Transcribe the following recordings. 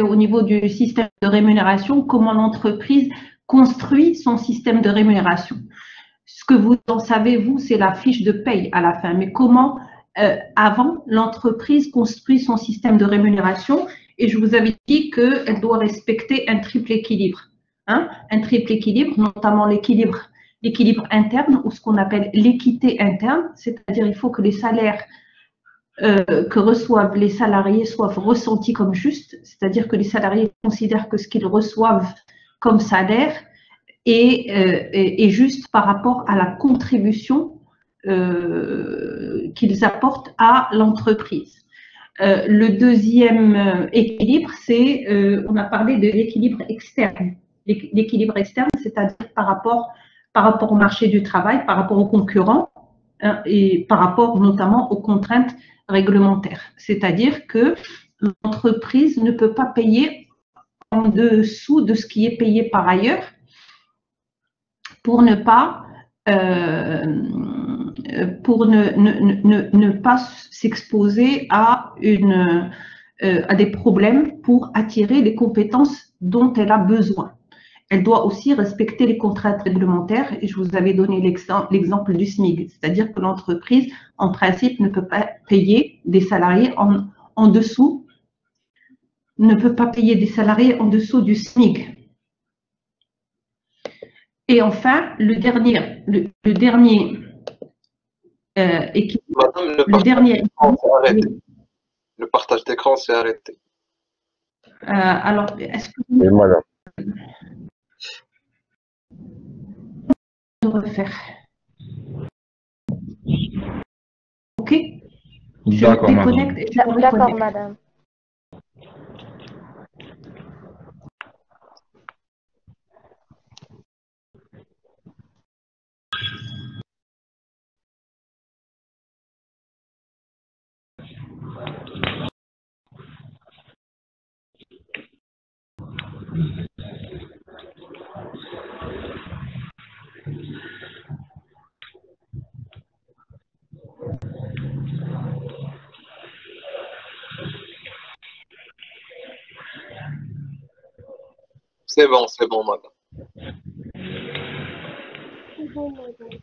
au niveau du système de rémunération, comment l'entreprise construit son système de rémunération. Ce que vous en savez, vous, c'est la fiche de paye à la fin. Mais comment, avant, l'entreprise construit son système de rémunération? Et je vous avais dit qu'elle doit respecter un triple équilibre. Hein? Un triple équilibre, notamment l'équilibre interne ou ce qu'on appelle l'équité interne, c'est-à-dire il faut que les salaires que reçoivent les salariés soient ressentis comme justes, c'est-à-dire que les salariés considèrent que ce qu'ils reçoivent comme salaire est juste par rapport à la contribution qu'ils apportent à l'entreprise. Le deuxième équilibre, c'est, on a parlé de l'équilibre externe. L'équilibre externe, c'est-à-dire par rapport au marché du travail, par rapport aux concurrents, hein, et par rapport notamment aux contraintes réglementaires. C'est-à-dire que l'entreprise ne peut pas payer en dessous de ce qui est payé par ailleurs pour ne pas s'exposer à des problèmes pour attirer les compétences dont elle a besoin. Elle doit aussi respecter les contraintes réglementaires et je vous avais donné l'exemple du SMIC, c'est-à-dire que l'entreprise, en principe, ne peut pas payer des salariés en dessous, ne peut pas payer des salariés en dessous du SMIC. Et enfin, le dernier équilibre. Le partage d'écran s'est arrêté. Alors, est-ce que oui, madame. refaire? Ok. D'accord, madame. D'accord, madame. C'est bon, madame. C'est bon, madame.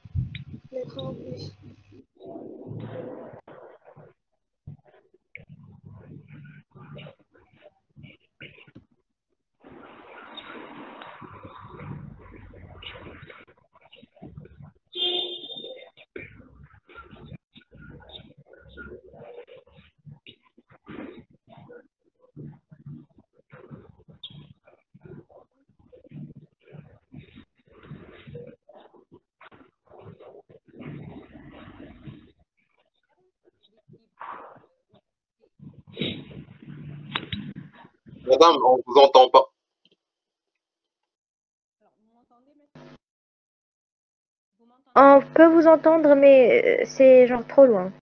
Madame, on ne vous entend pas. On peut vous entendre, mais c'est genre trop loin.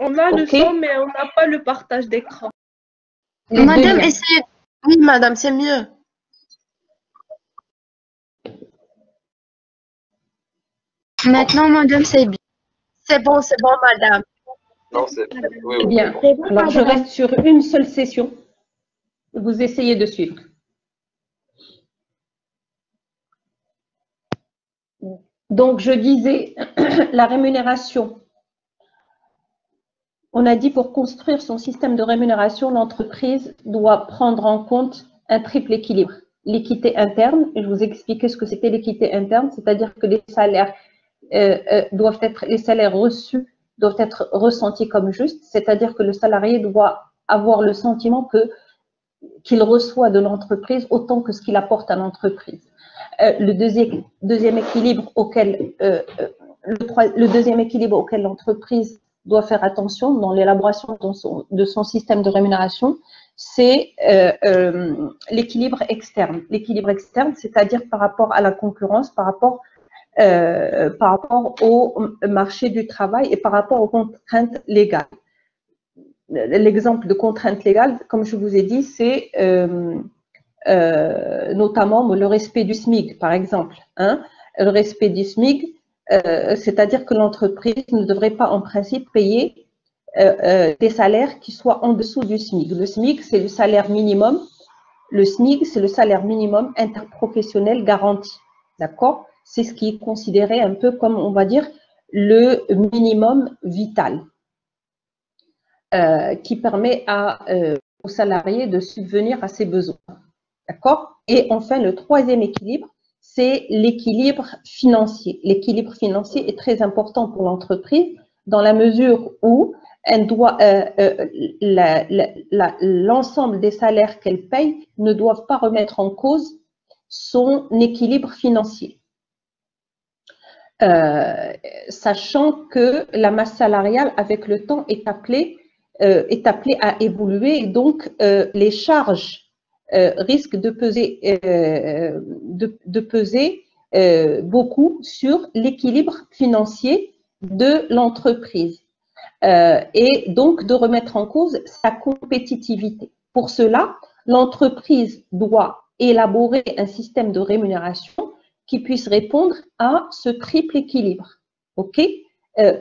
On a le son, mais on n'a pas le partage d'écran. Madame, essayez. Oui, madame, c'est mieux. Maintenant, madame, c'est bien. C'est bon, madame. Non, c'est oui. Bien. Alors, je reste sur une seule session. Vous essayez de suivre. Donc, je disais, la rémunération On a dit pour construire son système de rémunération, l'entreprise doit prendre en compte un triple équilibre. L'équité interne, et je vous ai expliqué ce que c'était l'équité interne, c'est-à-dire que les salaires les salaires reçus doivent être ressentis comme justes, c'est-à-dire que le salarié doit avoir le sentiment qu'il reçoit de l'entreprise autant que ce qu'il apporte à l'entreprise. Le deuxième équilibre auquel l'entreprise doit faire attention dans l'élaboration de son système de rémunération, c'est l'équilibre externe. L'équilibre externe, c'est-à-dire par rapport à la concurrence, par rapport au marché du travail et par rapport aux contraintes légales. L'exemple de contraintes légales, comme je vous ai dit, c'est notamment le respect du SMIC, par exemple. Hein. Le respect du SMIC, c'est-à-dire que l'entreprise ne devrait pas en principe payer des salaires qui soient en dessous du SMIC. Le SMIC, c'est le salaire minimum. Le SMIC, c'est le salaire minimum interprofessionnel garanti. D'accord? C'est ce qui est considéré un peu comme, on va dire, le minimum vital qui permet aux salariés de subvenir à ses besoins. D'accord? Et enfin, le troisième équilibre, c'est l'équilibre financier. L'équilibre financier est très important pour l'entreprise dans la mesure où elle doit, l'ensemble des salaires qu'elle paye ne doivent pas remettre en cause son équilibre financier. Sachant que la masse salariale, avec le temps, est appelée à évoluer, et donc les charges risquent de peser beaucoup sur l'équilibre financier de l'entreprise et donc de remettre en cause sa compétitivité. Pour cela, l'entreprise doit élaborer un système de rémunération qui puisse répondre à ce triple équilibre. OK?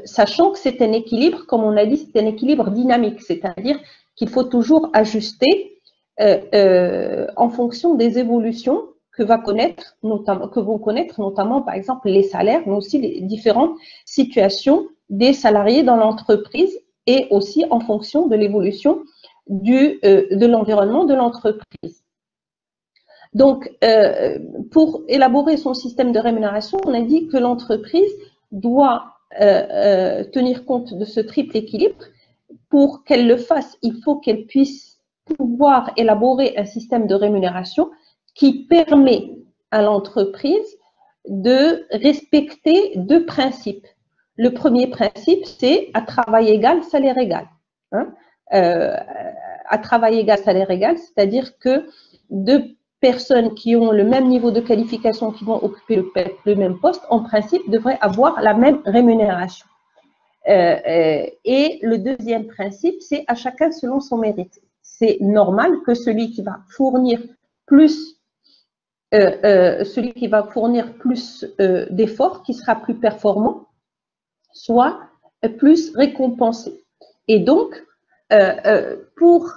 Sachant que c'est un équilibre, comme on a dit, c'est un équilibre dynamique, c'est-à-dire qu'il faut toujours ajuster en fonction des évolutions que vont connaître notamment par exemple les salaires, mais aussi les différentes situations des salariés dans l'entreprise et aussi en fonction de l'évolution de l'environnement de l'entreprise. Donc, pour élaborer son système de rémunération, on a dit que l'entreprise doit tenir compte de ce triple équilibre. Pour qu'elle le fasse, il faut qu'elle puisse pouvoir élaborer un système de rémunération qui permet à l'entreprise de respecter deux principes. Le premier principe, c'est à travail égal, salaire égal. Hein? À travail égal, salaire égal, c'est-à-dire que deux personnes qui ont le même niveau de qualification, qui vont occuper le même poste, en principe, devraient avoir la même rémunération. Et le deuxième principe, c'est à chacun selon son mérite. C'est normal que celui qui va fournir plus d'efforts, qui sera plus performant, soit plus récompensé. Et donc, pour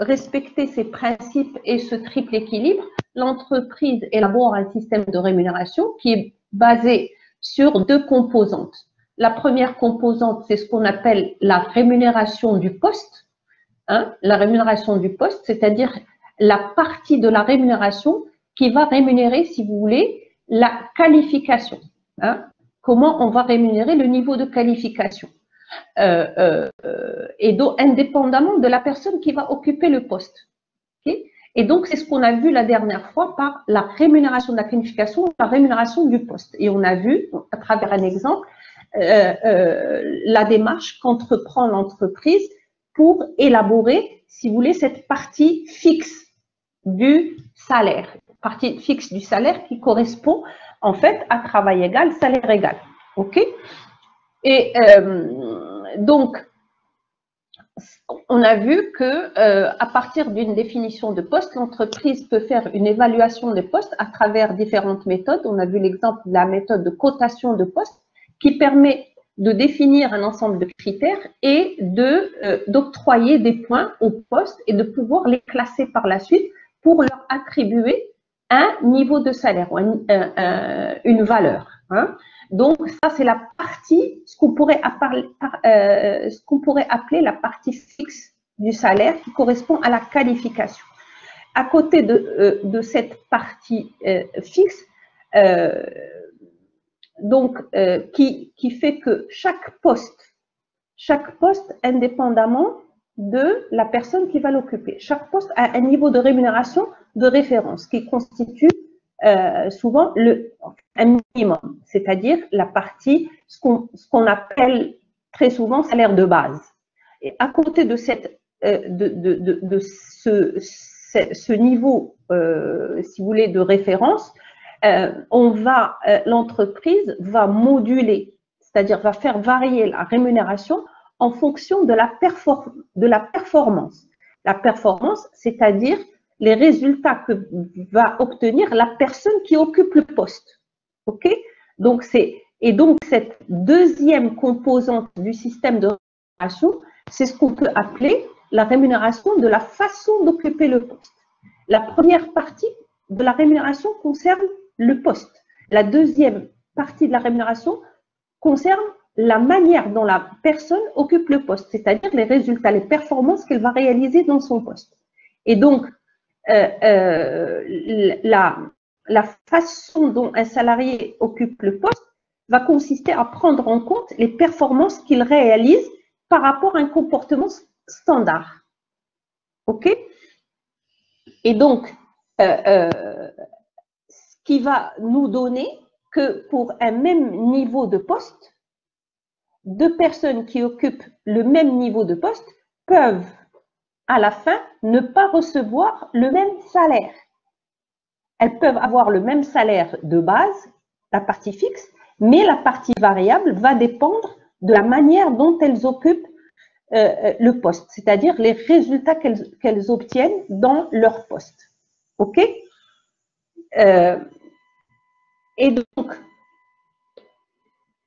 respecter ces principes et ce triple équilibre, l'entreprise élabore un système de rémunération qui est basé sur deux composantes. La première composante, c'est ce qu'on appelle la rémunération du poste. Hein, la rémunération du poste, c'est-à-dire la partie de la rémunération qui va rémunérer, si vous voulez, la qualification. Hein, comment on va rémunérer le niveau de qualification. Et donc indépendamment de la personne qui va occuper le poste. Okay? Et donc, c'est ce qu'on a vu la dernière fois par la rémunération de la qualification, la rémunération du poste. Et on a vu, à travers un exemple, la démarche qu'entreprend l'entreprise pour élaborer, si vous voulez, cette partie fixe du salaire. Partie fixe du salaire qui correspond, en fait, à travail égal, salaire égal. OK? Et donc, on a vu que à partir d'une définition de poste, l'entreprise peut faire une évaluation des postes à travers différentes méthodes. On a vu l'exemple de la méthode de cotation de poste qui permet de définir un ensemble de critères et d'octroyer des points aux postes et de pouvoir les classer par la suite pour leur attribuer un niveau de salaire, une valeur. Hein. Donc, ça, c'est la partie, ce qu'on pourrait appeler la partie fixe du salaire qui correspond à la qualification. À côté de cette partie fixe, qui fait que chaque poste indépendamment de la personne qui va l'occuper, chaque poste a un niveau de rémunération de référence qui constitue souvent un minimum, c'est-à-dire la partie, ce qu'on appelle très souvent salaire de base. Et à côté de ce niveau, si vous voulez, de référence, l'entreprise va moduler, c'est-à-dire va faire varier la rémunération en fonction de la performance. La performance, c'est-à-dire les résultats que va obtenir la personne qui occupe le poste. OK? Donc, cette deuxième composante du système de rémunération, c'est ce qu'on peut appeler la rémunération de la façon d'occuper le poste. La première partie de la rémunération concerne le poste. La deuxième partie de la rémunération concerne la manière dont la personne occupe le poste, c'est-à-dire les résultats, les performances qu'elle va réaliser dans son poste. Et donc, la façon dont un salarié occupe le poste va consister à prendre en compte les performances qu'il réalise par rapport à un comportement standard. OK? Et donc, ce qui va nous donner que pour un même niveau de poste, deux personnes qui occupent le même niveau de poste peuvent, à la fin, ne pas recevoir le même salaire. Elles peuvent avoir le même salaire de base, la partie fixe, mais la partie variable va dépendre de la manière dont elles occupent le poste, c'est-à-dire les résultats qu'elles obtiennent dans leur poste. OK? Et donc,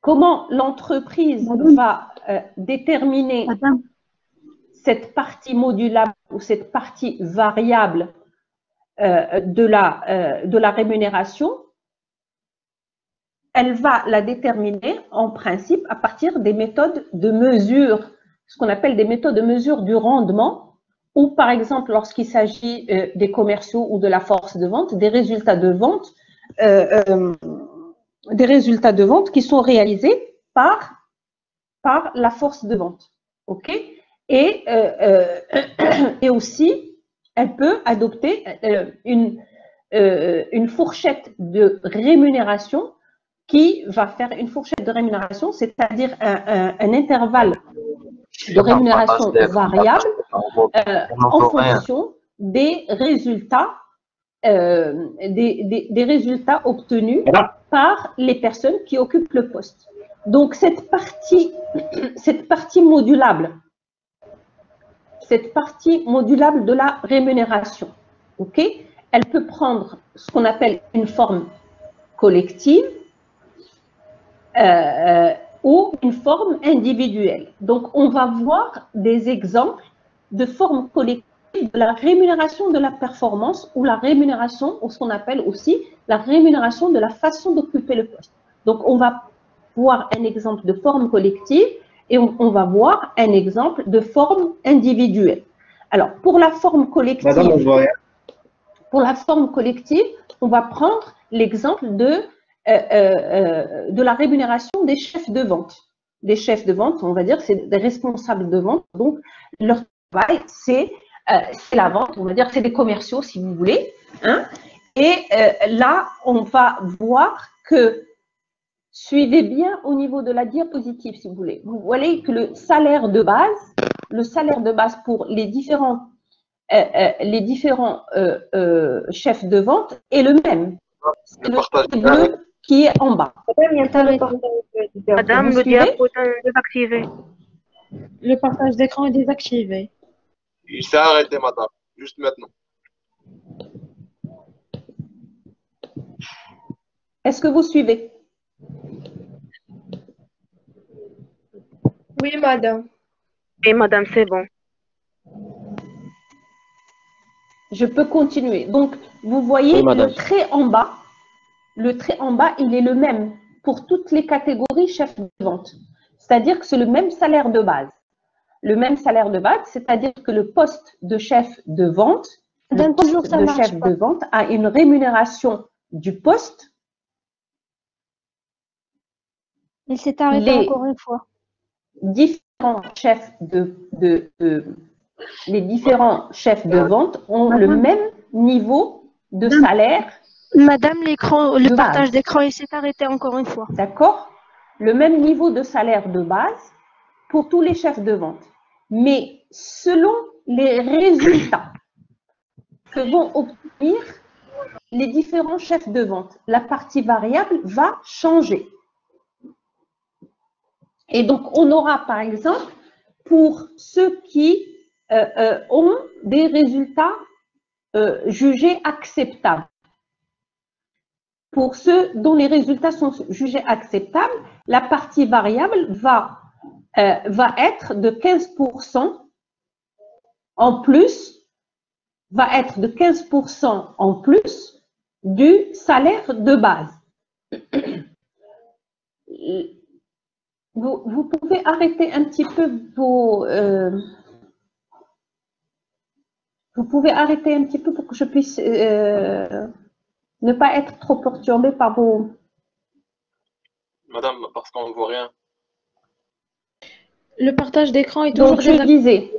comment l'entreprise va déterminer cette partie modulable ou cette partie variable de la rémunération? Elle va la déterminer en principe à partir des méthodes de mesure, ce qu'on appelle des méthodes de mesure du rendement, ou par exemple lorsqu'il s'agit des commerciaux ou de la force de vente, des résultats de vente qui sont réalisés par la force de vente. OK? Et aussi, elle peut adopter une fourchette de rémunération qui va faire une fourchette de rémunération, c'est-à-dire un intervalle de rémunération variable en fonction des résultats des résultats obtenus par les personnes qui occupent le poste. Donc, cette partie modulable de la rémunération, OK, elle peut prendre ce qu'on appelle une forme collective ou une forme individuelle. Donc, on va voir des exemples de formes collectives de la rémunération de la performance ou la rémunération, ou ce qu'on appelle aussi la rémunération de la façon d'occuper le poste. Donc, on va voir un exemple de forme collective et on va voir un exemple de forme individuelle. Alors, pour la forme collective, on va prendre l'exemple de la rémunération des chefs de vente. Des chefs de vente, on va dire, c'est des responsables de vente. Donc, leur travail, c'est la vente, on va dire, c'est des commerciaux, si vous voulez. Hein. Et là, on va voir que, suivez bien au niveau de la diapositive, si vous voulez. Vous voyez que le salaire de base pour les différents chefs de vente est le même. C'est le bleu qui est en bas. Madame, le diapo est désactivé. Le partage d'écran est désactivé. Il s'est arrêté, madame, juste maintenant. Est-ce que vous suivez? Oui, madame. Oui, madame, c'est bon. Je peux continuer. Donc, vous voyez le trait en bas, il est le même pour toutes les catégories chefs de vente. C'est-à-dire que c'est le même salaire de base. Le même salaire de base, c'est-à-dire que le poste de chef de vente, a une rémunération du poste. Il s'est arrêté encore une fois. Différents chefs les différents chefs de vente ont le même niveau de salaire. Madame, le partage d'écran, il s'est arrêté encore une fois. D'accord? Le même niveau de salaire de base pour tous les chefs de vente. Mais selon les résultats que vont obtenir les différents chefs de vente, la partie variable va changer. Et donc, on aura par exemple, pour ceux qui ont des résultats jugés acceptables. Pour ceux dont les résultats sont jugés acceptables, la partie variable va être de 15% en plus, du salaire de base. Vous pouvez arrêter un petit peu vous pouvez arrêter un petit peu pour que je puisse ne pas être trop perturbée par vos... Madame, parce qu'on ne voit rien. Le partage d'écran est toujours... Donc, je disais,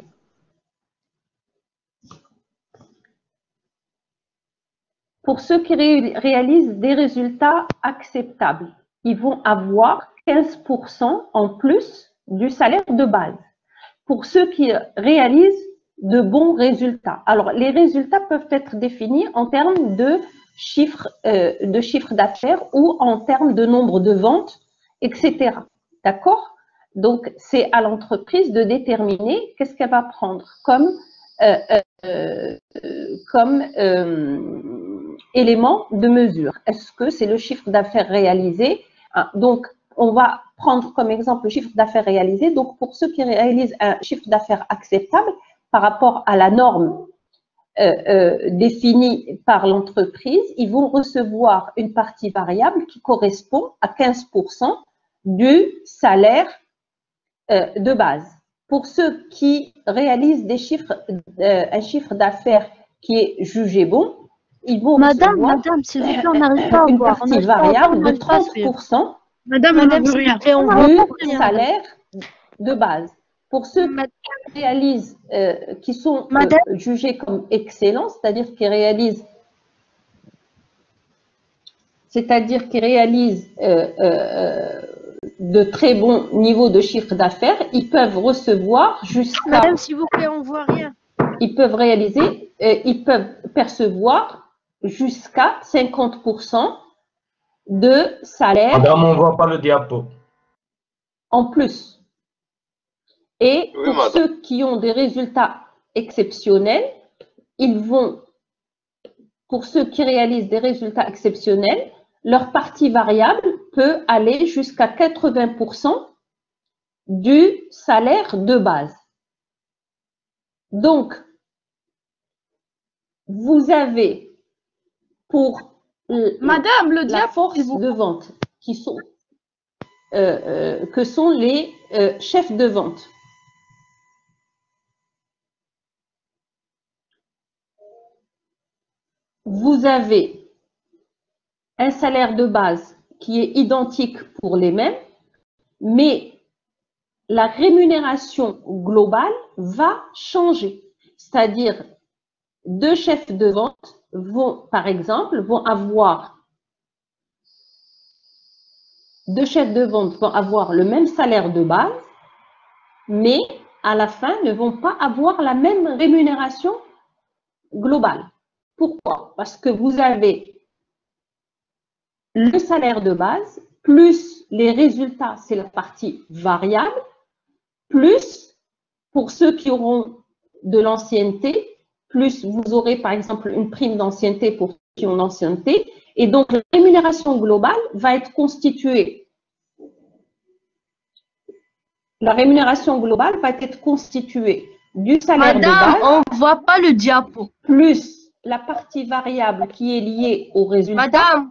pour ceux qui réalisent des résultats acceptables, ils vont avoir 15% en plus du salaire de base. Pour ceux qui réalisent de bons résultats. Alors, les résultats peuvent être définis en termes de chiffre d'affaires ou en termes de nombre de ventes, etc. D'accord? Donc, c'est à l'entreprise de déterminer qu'est-ce qu'elle va prendre comme élément de mesure. Est-ce que c'est le chiffre d'affaires réalisé? Donc, on va prendre comme exemple le chiffre d'affaires réalisé. Donc, pour ceux qui réalisent un chiffre d'affaires acceptable par rapport à la norme définie par l'entreprise, ils vont recevoir une partie variable qui correspond à 15% du salaire de base. Pour ceux qui réalisent un chiffre d'affaires qui est jugé bon, ils vont recevoir Madame, s'il vous plaît, on n'arrive pas à une voir. partie variable de 30% Madame, du salaire de base. Pour ceux qui réalisent, qui sont jugés comme excellents, c'est-à-dire qui réalisent de très bons niveaux de chiffre d'affaires, ils peuvent recevoir jusqu'à... Madame, s'il vous plaît, on ne voit rien. Ils peuvent percevoir jusqu'à 50% de salaire. Madame, on ne voit pas le diapo. En plus. Et Oui, pour madame. ceux qui ont des résultats exceptionnels, pour ceux qui réalisent des résultats exceptionnels, leur partie variable peut aller jusqu'à 80% du salaire de base. Donc, vous avez pour Madame, le la diable, force de vente que sont les chefs de vente. Vous avez un salaire de base qui est identique pour les mêmes, mais la rémunération globale va changer. C'est-à-dire, deux chefs de vente vont avoir le même salaire de base, mais à la fin ne vont pas avoir la même rémunération globale. Pourquoi? Parce que vous avez le salaire de base, plus les résultats, c'est la partie variable, plus pour ceux qui auront de l'ancienneté, plus vous aurez par exemple une prime d'ancienneté pour ceux qui ont l'ancienneté, et donc la rémunération globale va être constituée. La rémunération globale va être constituée du salaire de base. Madame, on ne voit pas le diapo. Plus la partie variable qui est liée au résultat. Madame,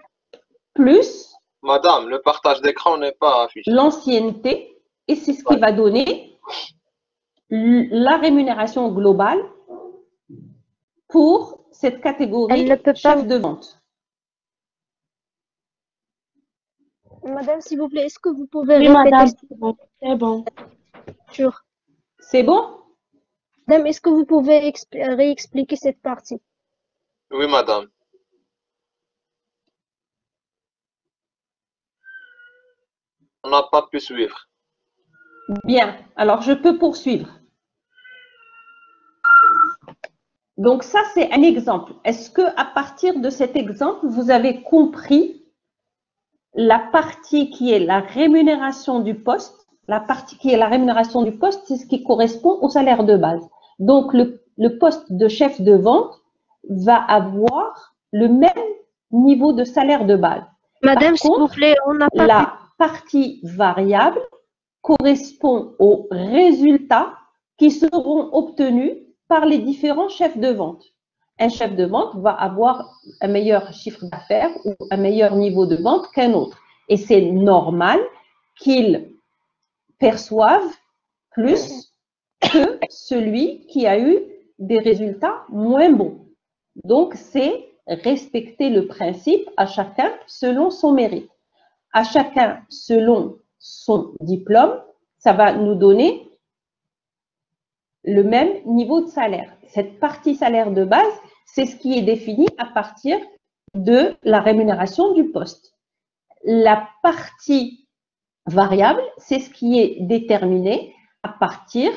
Plus Madame, le partage d'écran n'est pas affiché. L'ancienneté, et c'est ce qui va donner la rémunération globale pour cette catégorie Elle ne peut pas. chef de vente. Madame, s'il vous plaît, est-ce que vous pouvez Oui, répéter madame, cette c'est bon. C'est bon. structure? C'est bon? Madame, est-ce que vous pouvez réexpliquer cette partie? Oui, madame. On n'a pas pu suivre. Bien, alors je peux poursuivre. Donc ça, c'est un exemple. Est-ce que à partir de cet exemple, vous avez compris la partie qui est la rémunération du poste? La partie qui est la rémunération du poste, c'est ce qui correspond au salaire de base. Donc le poste de chef de vente va avoir le même niveau de salaire de base. Madame, Par s'il vous contre, plaît, on n'a pas pu. la partie variable correspond aux résultats qui seront obtenus par les différents chefs de vente. Un chef de vente va avoir un meilleur chiffre d'affaires ou un meilleur niveau de vente qu'un autre. Et c'est normal qu'il perçoive plus que celui qui a eu des résultats moins bons. Donc, c'est respecter le principe à chacun selon son mérite, à chacun selon son diplôme. Ça va nous donner le même niveau de salaire. Cette partie salaire de base, c'est ce qui est défini à partir de la rémunération du poste. La partie variable, c'est ce qui est déterminé à partir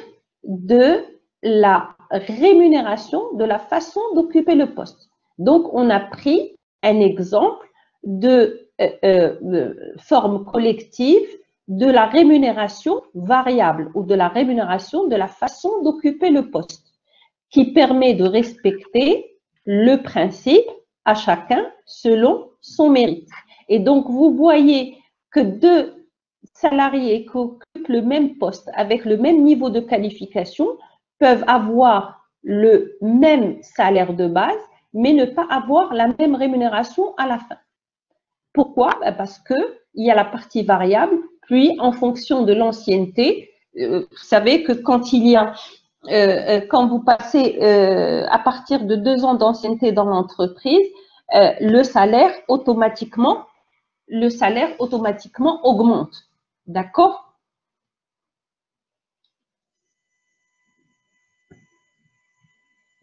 de la rémunération, de la façon d'occuper le poste. Donc, on a pris un exemple de forme collective de la rémunération variable ou de la rémunération de la façon d'occuper le poste, qui permet de respecter le principe à chacun selon son mérite. Et donc, vous voyez que deux salariés qui occupent le même poste avec le même niveau de qualification peuvent avoir le même salaire de base, mais ne pas avoir la même rémunération à la fin. Pourquoi? Parce qu'il y a la partie variable, puis en fonction de l'ancienneté, vous savez que quand il y a quand vous passez à partir de 2 ans d'ancienneté dans l'entreprise, le salaire automatiquement augmente. D'accord?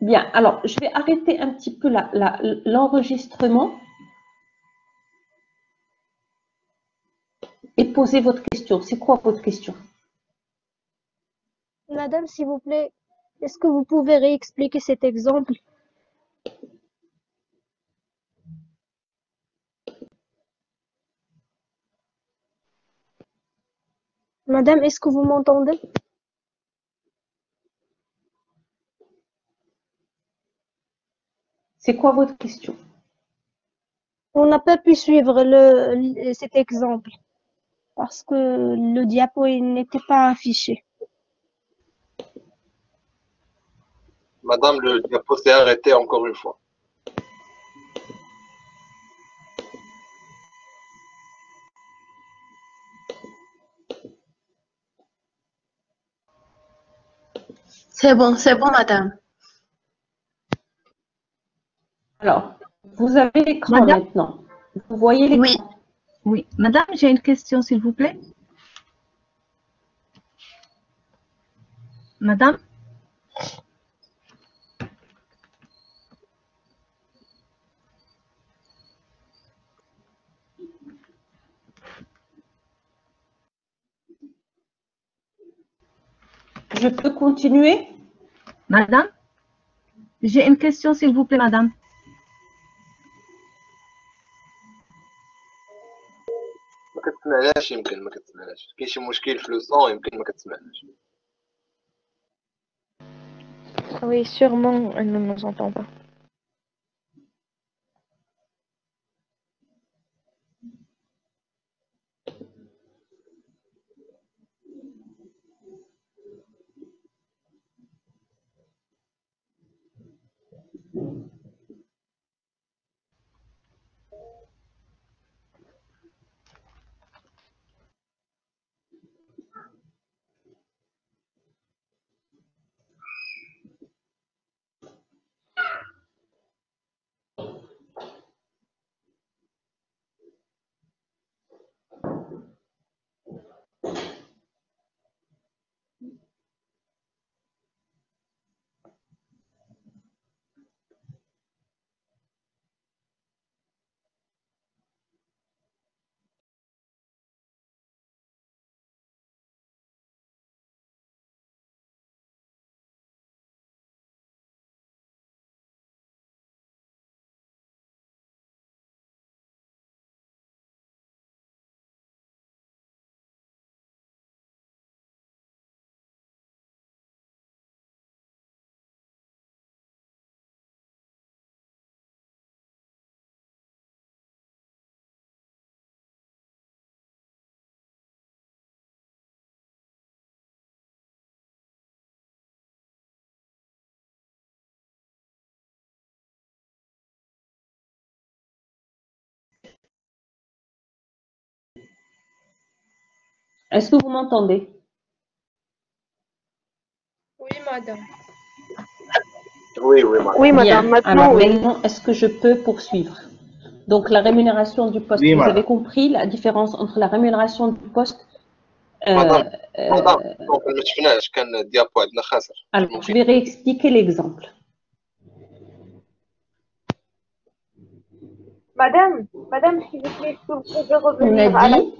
Bien, alors je vais arrêter un petit peu l'enregistrement et poser votre question. C'est quoi votre question? Madame, s'il vous plaît, est-ce que vous pouvez réexpliquer cet exemple? Madame, est-ce que vous m'entendez? C'est quoi votre question? On n'a pas pu suivre cet exemple parce que le diapo n'était pas affiché. Madame, le diapo s'est arrêté encore une fois. C'est bon, madame. Alors, vous avez l'écran maintenant. Vous voyez l'écran? Oui. Oui. Madame, j'ai une question, s'il vous plaît. Madame? Je peux continuer? Madame? J'ai une question, s'il vous plaît, madame. ما كتسمعناش يمكن ما كتسمعناش كاين شي مشكل في لو صون يمكن ما كتسمعناش. Oui, sûrement, elle ne nous entend pas. Est-ce que vous m'entendez? Oui, madame. Oui, oui, madame. Oui, Bien. madame, maintenant, Alors oui. maintenant, est-ce que je peux poursuivre? Donc la rémunération du poste, Oui, vous madame. avez compris la différence entre la rémunération du poste مدام دونك ما شفناش كان الديابو عندنا خاسر. Alors, je vais réexpliquer l'exemple. Madame, s'il vous plaît, est-ce que vous pouvez On a revenir à la dit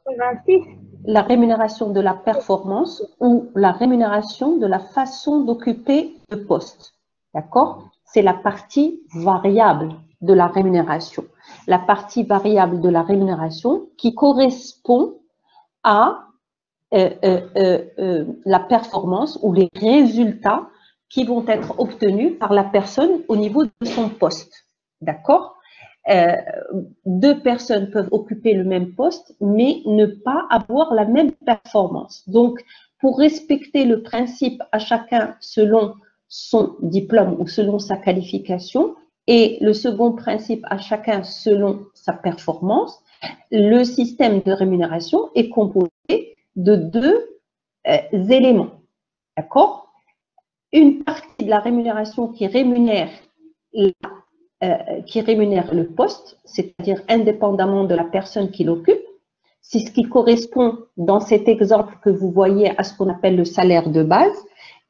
86? la rémunération de la performance ou la rémunération de la façon d'occuper le poste. D'accord? C'est la partie variable de la rémunération. La partie variable de la rémunération qui correspond à la performance ou les résultats qui vont être obtenus par la personne au niveau de son poste. D'accord? Deux personnes peuvent occuper le même poste, mais ne pas avoir la même performance. Donc, pour respecter le principe à chacun selon son diplôme ou selon sa qualification, et le second principe à chacun selon sa performance, le système de rémunération est composé de deux éléments. D'accord? Une partie de la rémunération qui rémunère le poste, c'est-à-dire indépendamment de la personne qui l'occupe. C'est ce qui correspond dans cet exemple que vous voyez à ce qu'on appelle le salaire de base.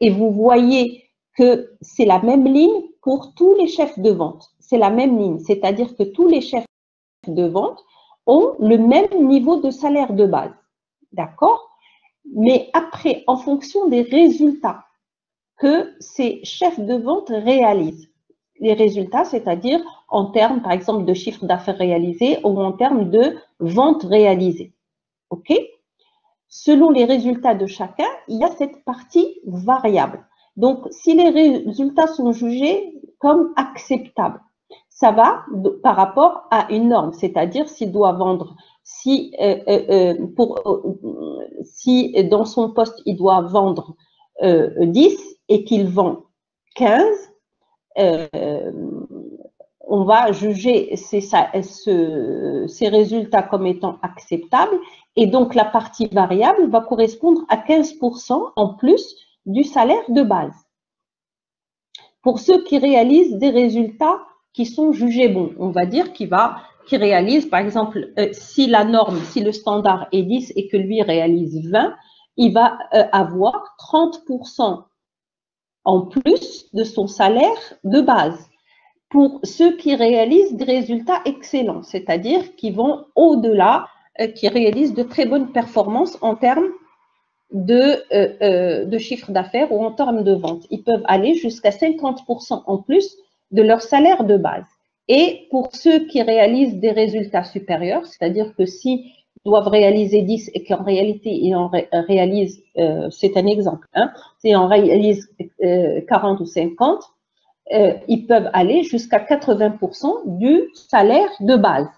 Et vous voyez que c'est la même ligne pour tous les chefs de vente. C'est la même ligne, c'est-à-dire que tous les chefs de vente ont le même niveau de salaire de base. D'accord? Mais après, en fonction des résultats que ces chefs de vente réalisent, les résultats, c'est-à-dire en termes, par exemple, de chiffre d'affaires réalisé ou en termes de ventes réalisées. OK? Selon les résultats de chacun, il y a cette partie variable. Donc, si les résultats sont jugés comme acceptables, ça va par rapport à une norme, c'est-à-dire s'il doit vendre, si dans son poste, il doit vendre 10 et qu'il vend 15, on va juger ces résultats comme étant acceptables et donc la partie variable va correspondre à 15% en plus du salaire de base. Pour ceux qui réalisent des résultats qui sont jugés bons, on va dire qui réalise, par exemple, si la norme, si le standard est 10 et que lui réalise 20, il va avoir 30% en plus de son salaire de base. Pour ceux qui réalisent des résultats excellents, c'est-à-dire qui vont au-delà, qui réalisent de très bonnes performances en termes de chiffre d'affaires ou en termes de vente. Ils peuvent aller jusqu'à 50% en plus de leur salaire de base. Et pour ceux qui réalisent des résultats supérieurs, c'est-à-dire que s'ils doivent réaliser 10 et qu'en réalité, ils en réalisent, c'est un exemple, hein, s'ils en réalisent 40 ou 50, ils peuvent aller jusqu'à 80% du salaire de base.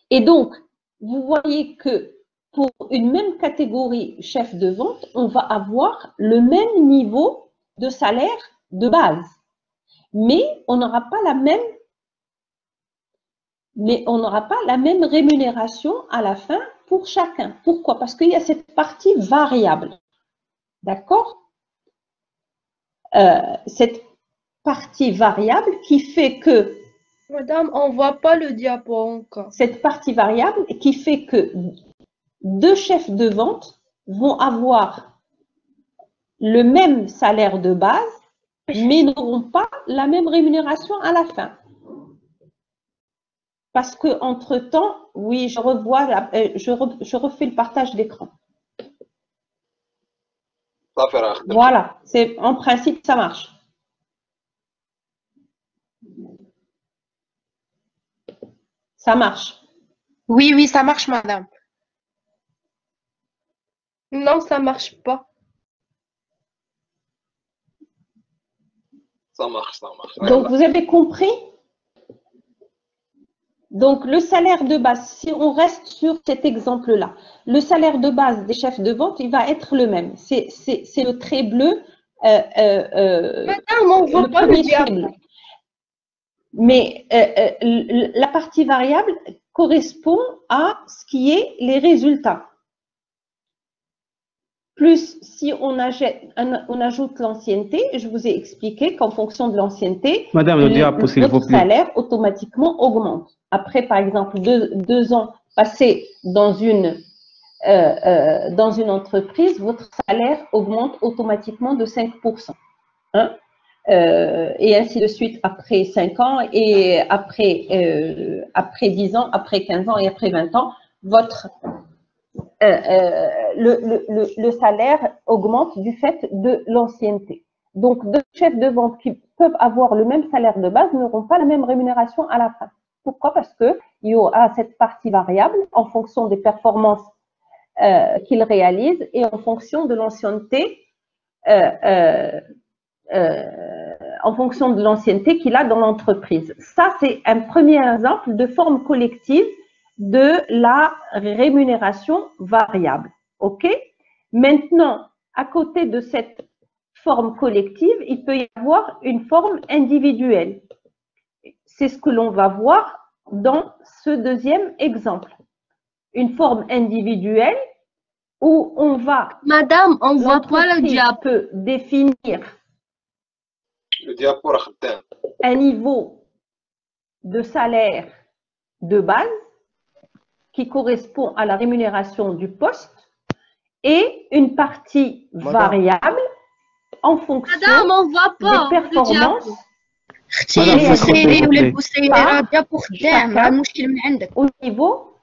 Et donc, vous voyez que pour une même catégorie chef de vente, on va avoir le même niveau de salaire de base. Mais on n'aura pas la même rémunération à la fin pour chacun. Pourquoi? Parce qu'il y a cette partie variable. D'accord? Cette partie variable qui fait que… Madame, on ne voit pas le diapo encore. Cette partie variable qui fait que deux chefs de vente vont avoir le même salaire de base, mais n'auront pas la même rémunération à la fin. Parce qu'entre-temps, oui, je refais le partage d'écran. Voilà, en principe, ça marche. Ça marche. Oui, oui, ça marche, madame. Non, ça ne marche pas. Ça marche, ça marche. Donc, vous avez compris? Donc, le salaire de base, si on reste sur cet exemple-là, le salaire de base des chefs de vente, il va être le même. C'est le trait bleu. Madame, on ne voit pas le diapo. Mais la partie variable correspond à ce qui est les résultats. plus si on ajoute l'ancienneté. Je vous ai expliqué qu'en fonction de l'ancienneté, notre salaire automatiquement augmente. Après, par exemple, deux ans passés dans une entreprise, votre salaire augmente automatiquement de 5%. Hein? Et ainsi de suite après 5 ans, et après 10 ans, après 15 ans et après 20 ans, le salaire augmente du fait de l'ancienneté. Donc, deux chefs de vente qui peuvent avoir le même salaire de base n'auront pas la même rémunération à la fin. Pourquoi? Parce qu'il y aura cette partie variable en fonction des performances qu'il réalise et en fonction de l'ancienneté qu'il a dans l'entreprise. Ça, c'est un premier exemple de forme collective de la rémunération variable. OK? Maintenant, à côté de cette forme collective, il peut y avoir une forme individuelle. C'est ce que l'on va voir dans ce deuxième exemple. Une forme individuelle où on va… Madame, on voit pas le diapo. Peut définir le diapo un niveau de salaire de base qui correspond à la rémunération du poste et une partie variable en fonction des performances au niveau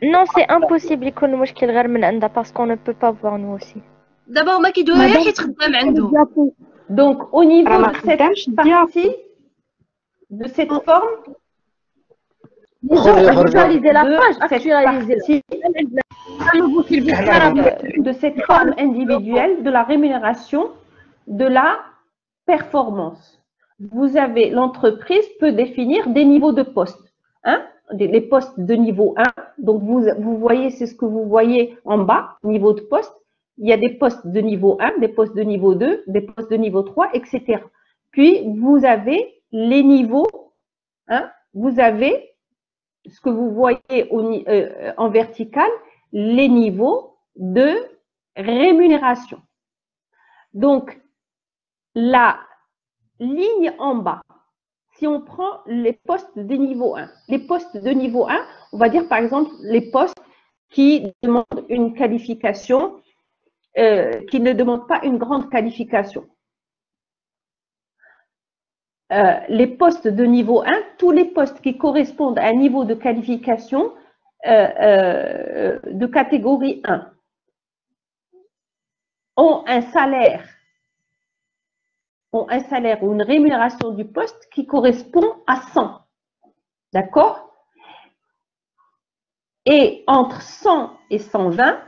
Non, c'est impossible يكون مشكل غير من عندها parce qu'on ne peut pas voir nous aussi. D'abord ما كيدوي يتخدم عنده. Donc au niveau de cette partie, de cette forme, actualiser la page, actualiser de cette forme individuelle de la rémunération de la performance. Vous avez, l'entreprise peut définir des niveaux de poste. Hein? Les postes de niveau 1, donc vous voyez, c'est ce que vous voyez en bas, niveau de poste. Il y a des postes de niveau 1, des postes de niveau 2, des postes de niveau 3, etc. Puis, vous avez les niveaux, hein? Vous avez ce que vous voyez en vertical, les niveaux de rémunération. Donc, la ligne en bas, si on prend les postes de niveau 1, les postes de niveau 1, on va dire par exemple les postes qui demandent une qualification, qui ne demandent pas une grande qualification. Les postes de niveau 1, tous les postes qui correspondent à un niveau de qualification de catégorie 1 ont un salaire ou une rémunération du poste qui correspond à 100. D'accord? Et entre 100 et 120,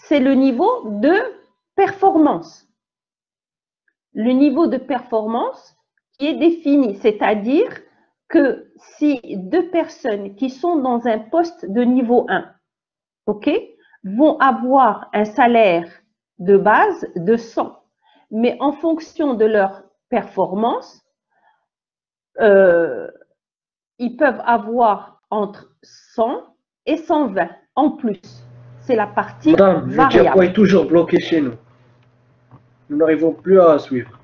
c'est le niveau de performance. Le niveau de performance qui est défini, c'est-à-dire que si deux personnes qui sont dans un poste de niveau 1, OK, vont avoir un salaire de base de 100, mais en fonction de leur performance, ils peuvent avoir entre 100 et 120 en plus. C'est la partie variable. Le diapo est toujours bloqué chez nous. Nous n'arrivons plus à suivre.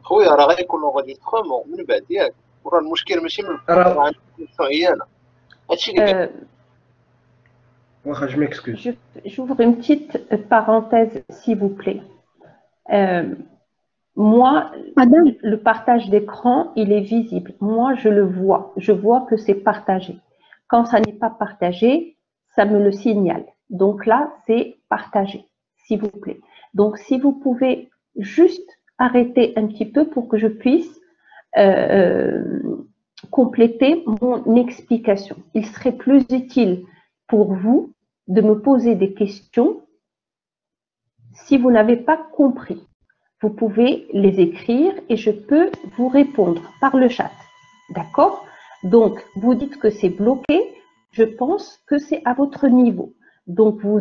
خويا راه غيكون enregistrement من بعد ياك وراه المشكل ماشي من هي انا هادشي اللي Je m'excuse. J'ouvre une petite parenthèse, s'il vous plaît. Moi, le partage d'écran, il est visible. Moi, je le vois. Je vois que c'est partagé. Quand ça n'est pas partagé, ça me le signale. Donc là, c'est partagé, s'il vous plaît. Donc, si vous pouvez juste arrêter un petit peu pour que je puisse compléter mon explication. Il serait plus utile pour vous de me poser des questions si vous n'avez pas compris. Vous pouvez les écrire et je peux vous répondre par le chat. D'accord? Donc, vous dites que c'est bloqué. Je pense que c'est à votre niveau. Donc, vous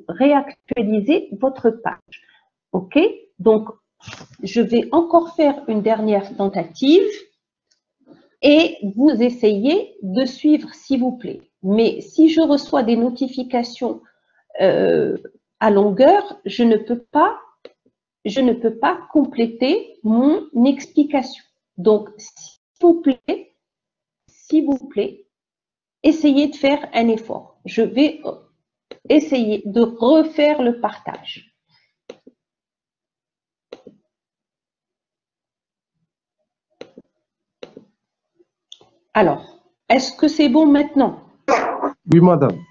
réactualisez votre page. OK? Donc, je vais encore faire une dernière tentative et vous essayez de suivre, s'il vous plaît. Mais si je reçois des notifications à longueur, je ne peux pas compléter mon explication. Donc, s'il vous plaît, essayez de faire un effort. Je vais essayer de refaire le partage. Alors, est-ce que c'est bon maintenant? Oui, madame.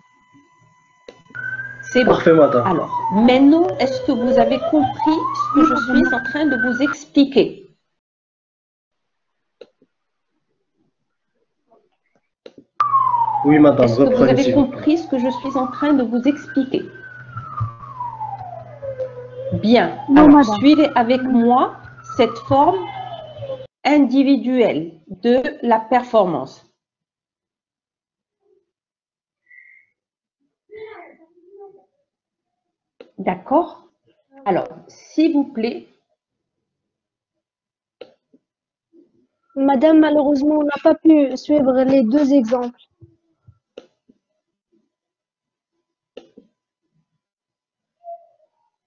C'est bon. Parfait, madame. Alors, maintenant, est-ce que vous avez compris ce que je suis en train de vous expliquer? Oui, madame, est-ce que vous reprenez. avez compris ce que je suis en train de vous expliquer? Bien. Non, Alors, madame. suivez avec moi cette forme individuelle de la performance. D'accord? Alors, s'il vous plaît. Madame, malheureusement, on n'a pas pu suivre les deux exemples.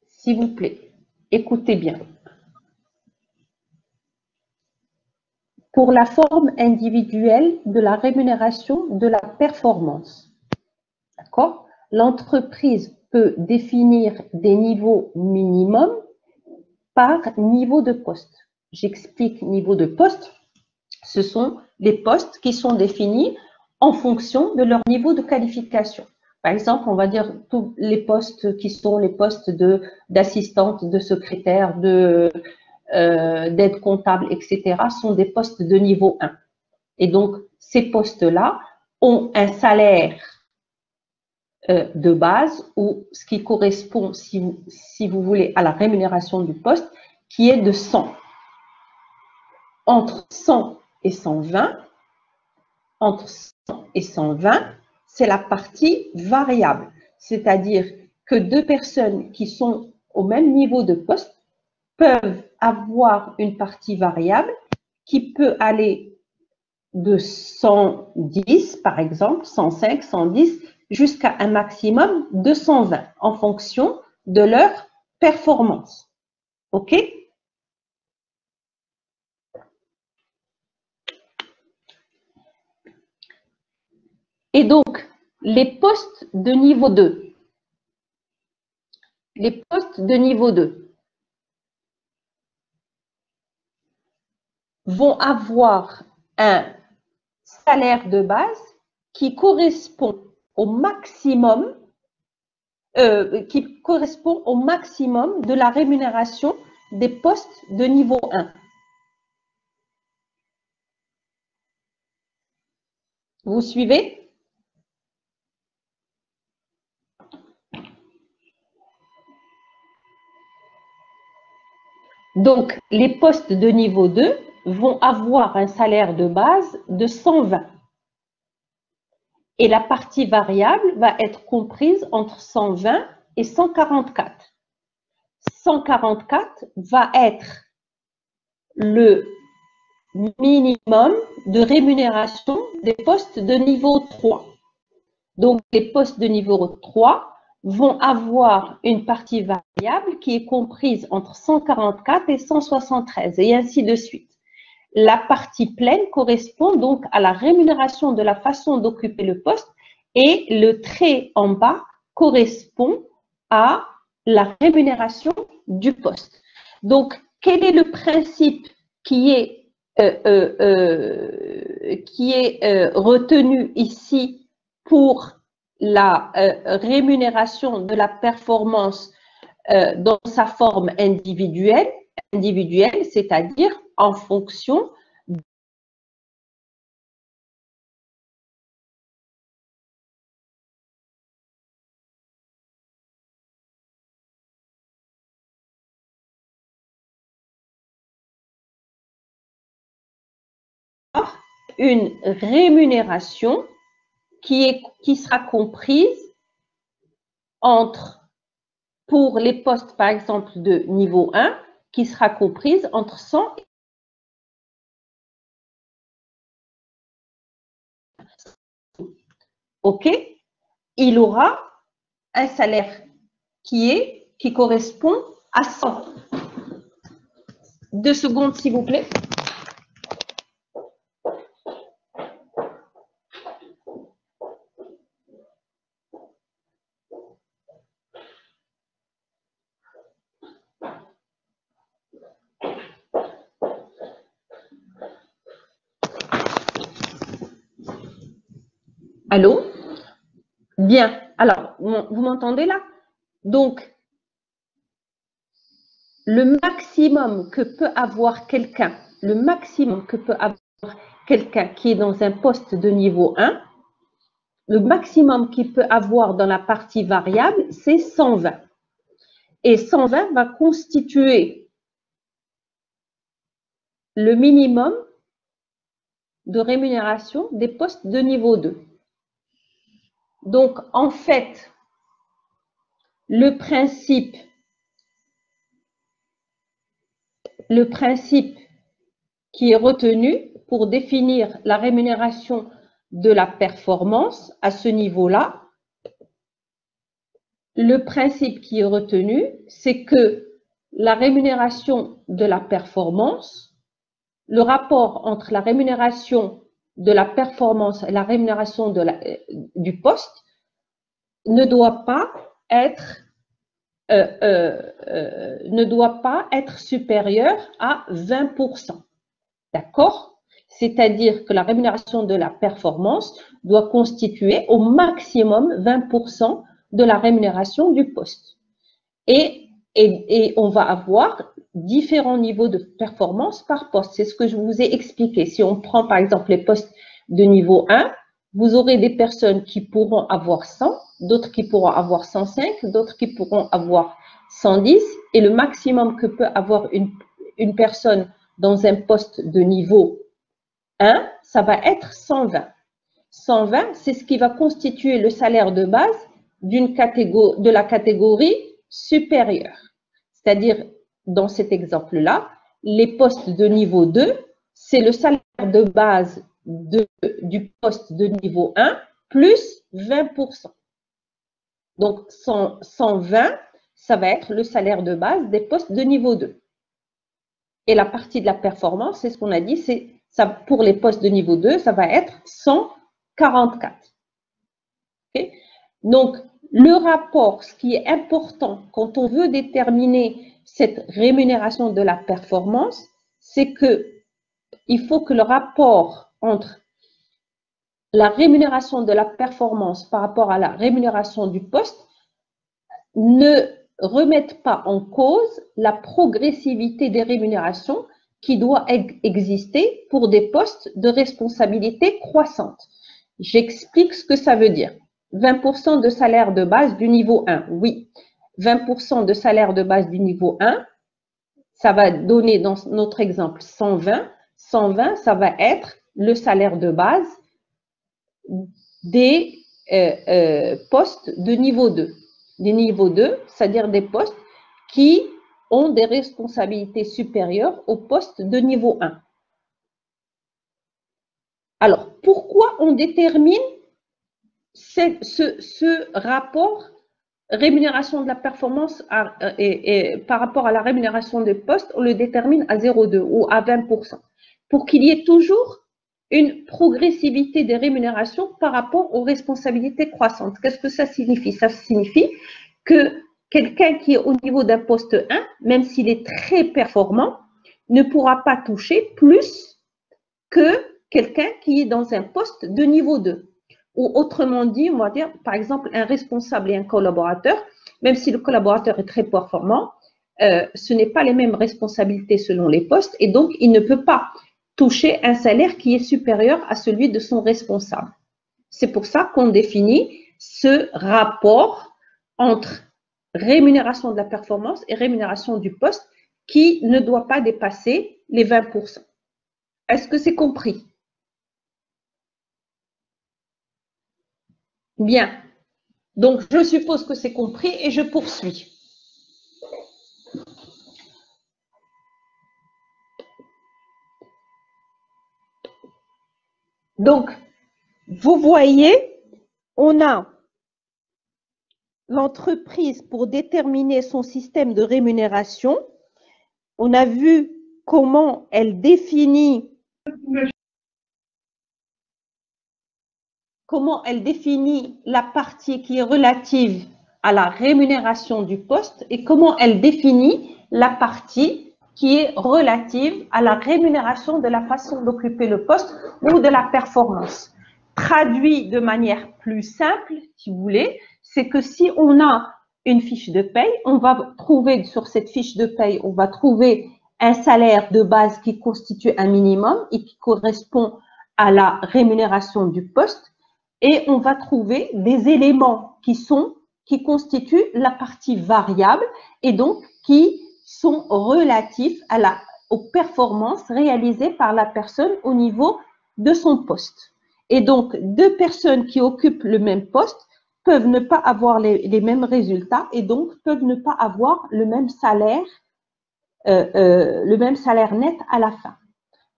S'il vous plaît, écoutez bien. Pour la forme individuelle de la rémunération de la performance, d'accord? L'entreprise peut définir des niveaux minimums par niveau de poste. J'explique niveau de poste. Ce sont les postes qui sont définis en fonction de leur niveau de qualification. Par exemple, on va dire tous les postes qui sont les postes d'assistante, de secrétaire, d'aide comptable, etc. sont des postes de niveau 1. Et donc, ces postes-là ont un salaire de base ou ce qui correspond, si vous voulez, à la rémunération du poste, qui est de 100. Entre 100 et 120, entre 100 et 120, c'est la partie variable. C'est-à-dire que deux personnes qui sont au même niveau de poste peuvent avoir une partie variable qui peut aller de 110, par exemple, 105, 110, jusqu'à un maximum de 120 en fonction de leur performance. OK? Et donc, les postes de niveau 2. Les postes de niveau 2 vont avoir un salaire de base qui correspond au maximum de la rémunération des postes de niveau 1. Vous suivez? Donc, les postes de niveau 2 vont avoir un salaire de base de 120. Et la partie variable va être comprise entre 120 et 144. 144 va être le minimum de rémunération des postes de niveau 3. Donc, les postes de niveau 3 vont avoir une partie variable qui est comprise entre 144 et 173 et ainsi de suite. La partie pleine correspond donc à la rémunération de la façon d'occuper le poste et le trait en bas correspond à la rémunération du poste. Donc, quel est le principe qui est retenu ici pour la rémunération de la performance dans sa forme individuelle, c'est-à-dire en fonction une rémunération qui sera comprise entre, pour les postes par exemple de niveau 1, qui sera comprise entre 100 et OK, il aura un salaire qui correspond à 100. 2 secondes, s'il vous plaît. Allô? Bien. Alors, vous m'entendez là? Donc, le maximum que peut avoir quelqu'un, qui est dans un poste de niveau 1, le maximum qu'il peut avoir dans la partie variable, c'est 120. Et 120 va constituer le minimum de rémunération des postes de niveau 2. Donc, en fait, le principe qui est retenu pour définir la rémunération de la performance à ce niveau-là, le principe qui est retenu, c'est que la rémunération de la performance, le rapport entre la rémunération de la performance et la rémunération du poste ne doit pas être supérieur à 20%. D'accord? C'est-à-dire que la rémunération de la performance doit constituer au maximum 20% de la rémunération du poste. Et on va avoir différents niveaux de performance par poste. C'est ce que je vous ai expliqué. Si on prend par exemple les postes de niveau 1, vous aurez des personnes qui pourront avoir 100, d'autres qui pourront avoir 105, d'autres qui pourront avoir 110. Et le maximum que peut avoir une personne dans un poste de niveau 1, ça va être 120. 120, c'est ce qui va constituer le salaire de base de la catégorie supérieure. C'est-à-dire, dans cet exemple-là, les postes de niveau 2, c'est le salaire de base du poste de niveau 1 plus 20%. Donc, 120, ça va être le salaire de base des postes de niveau 2. Et la partie de la performance, c'est ce qu'on a dit, c'est ça, pour les postes de niveau 2, ça va être 144. Okay? Donc, le rapport, ce qui est important quand on veut déterminer cette rémunération de la performance, c'est qu'il faut que le rapport entre la rémunération de la performance par rapport à la rémunération du poste ne remette pas en cause la progressivité des rémunérations qui doit exister pour des postes de responsabilité croissante. J'explique ce que ça veut dire. 20% de salaire de base du niveau 1, oui. 20% de salaire de base du niveau 1, ça va donner dans notre exemple 120. 120, ça va être le salaire de base des postes de niveau 2. Des niveaux 2, c'est-à-dire des postes qui ont des responsabilités supérieures aux postes de niveau 1. Alors, pourquoi on détermine ce rapport rémunération de la performance par rapport à la rémunération des postes, on le détermine à 0,2 ou à 20%, pour qu'il y ait toujours une progressivité des rémunérations par rapport aux responsabilités croissantes. Qu'est-ce que ça signifie? Ça signifie que quelqu'un qui est au niveau d'un poste 1, même s'il est très performant, ne pourra pas toucher plus que quelqu'un qui est dans un poste de niveau 2. Ou autrement dit, on va dire, par exemple, un responsable et un collaborateur, même si le collaborateur est très performant, ce n'est pas les mêmes responsabilités selon les postes et donc il ne peut pas toucher un salaire qui est supérieur à celui de son responsable. C'est pour ça qu'on définit ce rapport entre rémunération de la performance et rémunération du poste qui ne doit pas dépasser les 20%. Est-ce que c'est compris? Bien. Donc, je suppose que c'est compris et je poursuis. Donc, vous voyez, on a l'entreprise pour déterminer son système de rémunération. On a vu comment elle définit la partie qui est relative à la rémunération du poste et comment elle définit la partie qui est relative à la rémunération de la façon d'occuper le poste ou de la performance. Traduit de manière plus simple, si vous voulez, c'est que si on a une fiche de paye, on va trouver sur cette fiche de paye, on va trouver un salaire de base qui constitue un minimum et qui correspond à la rémunération du poste. Et on va trouver des éléments qui constituent la partie variable et donc qui sont relatifs aux performances réalisées par la personne au niveau de son poste. Et donc, deux personnes qui occupent le même poste peuvent ne pas avoir les mêmes résultats et donc peuvent ne pas avoir le même salaire net à la fin.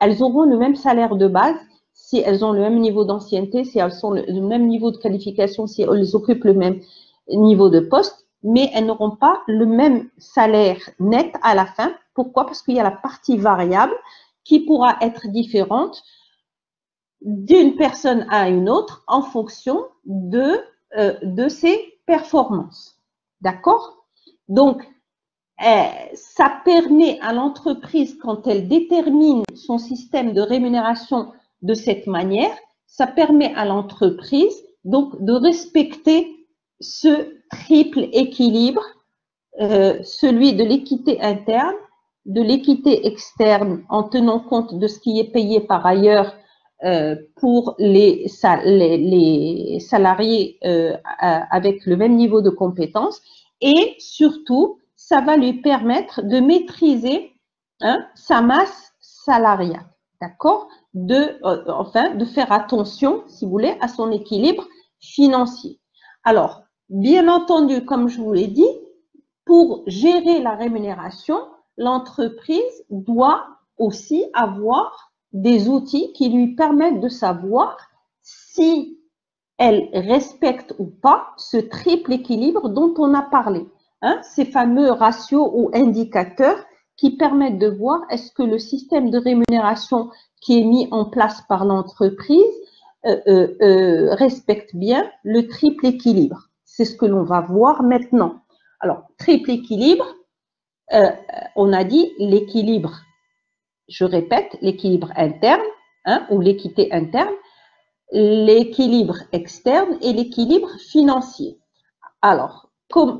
Elles auront le même salaire de base si elles ont le même niveau d'ancienneté, si elles ont le même niveau de qualification, si elles occupent le même niveau de poste, mais elles n'auront pas le même salaire net à la fin. Pourquoi? Parce qu'il y a la partie variable qui pourra être différente d'une personne à une autre en fonction de ses performances. D'accord? Donc, ça permet à l'entreprise, quand elle détermine son système de rémunération de cette manière, ça permet à l'entreprise donc de respecter ce triple équilibre, celui de l'équité interne, de l'équité externe en tenant compte de ce qui est payé par ailleurs pour les salariés avec le même niveau de compétences et surtout, ça va lui permettre de maîtriser sa masse salariale, d'accord? De faire attention, si vous voulez, à son équilibre financier. Alors, bien entendu, comme je vous l'ai dit, pour gérer la rémunération, l'entreprise doit aussi avoir des outils qui lui permettent de savoir si elle respecte ou pas ce triple équilibre dont on a parlé. Ces fameux ratios ou indicateurs qui permettent de voir est-ce que le système de rémunération qui est mis en place par l'entreprise respecte bien le triple équilibre. C'est ce que l'on va voir maintenant. Alors, triple équilibre, on a dit l'équilibre, je répète, l'équilibre interne ou l'équité interne, l'équilibre externe et l'équilibre financier. Alors,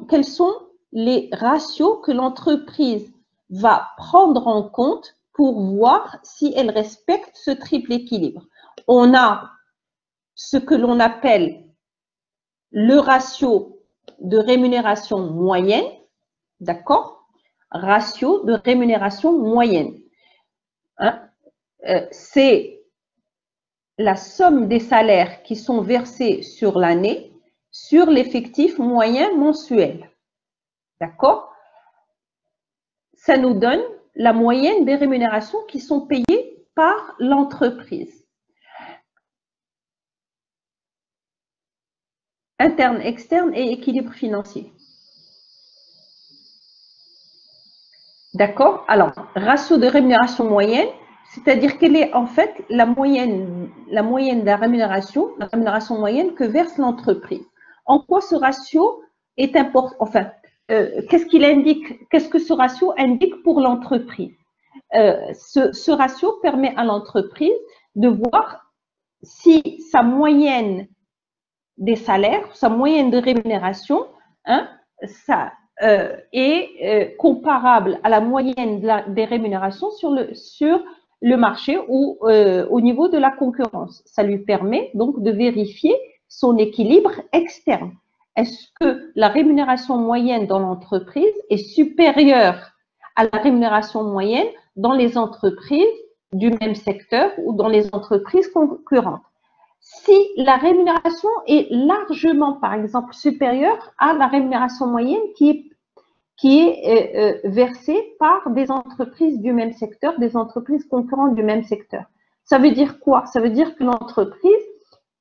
quels sont les ratios que l'entreprise va prendre en compte pour voir si elle respecte ce triple équilibre? On a ce que l'on appelle le ratio de rémunération moyenne, d'accord? Ratio de rémunération moyenne. C'est la somme des salaires qui sont versés sur l'année sur l'effectif moyen mensuel. D'accord? Ça nous donne la moyenne des rémunérations qui sont payées par l'entreprise. Interne, externe et équilibre financier. D'accord? Alors, ratio de rémunération moyenne, c'est-à-dire quelle est en fait la moyenne de la rémunération moyenne que verse l'entreprise. En quoi ce ratio est important? Enfin, qu'est-ce qu'il indique? Qu'est-ce que ce ratio indique pour l'entreprise? Ce ratio permet à l'entreprise de voir si sa moyenne des salaires, sa moyenne de rémunération, est comparable à la moyenne des rémunérations sur le marché ou au niveau de la concurrence. Ça lui permet donc de vérifier son équilibre externe. Est-ce que la rémunération moyenne dans l'entreprise est supérieure à la rémunération moyenne dans les entreprises du même secteur ou dans les entreprises concurrentes? Si la rémunération est largement, par exemple, supérieure à la rémunération moyenne qui est versée par des entreprises du même secteur, des entreprises concurrentes du même secteur. Ça veut dire quoi? Ça veut dire que l'entreprise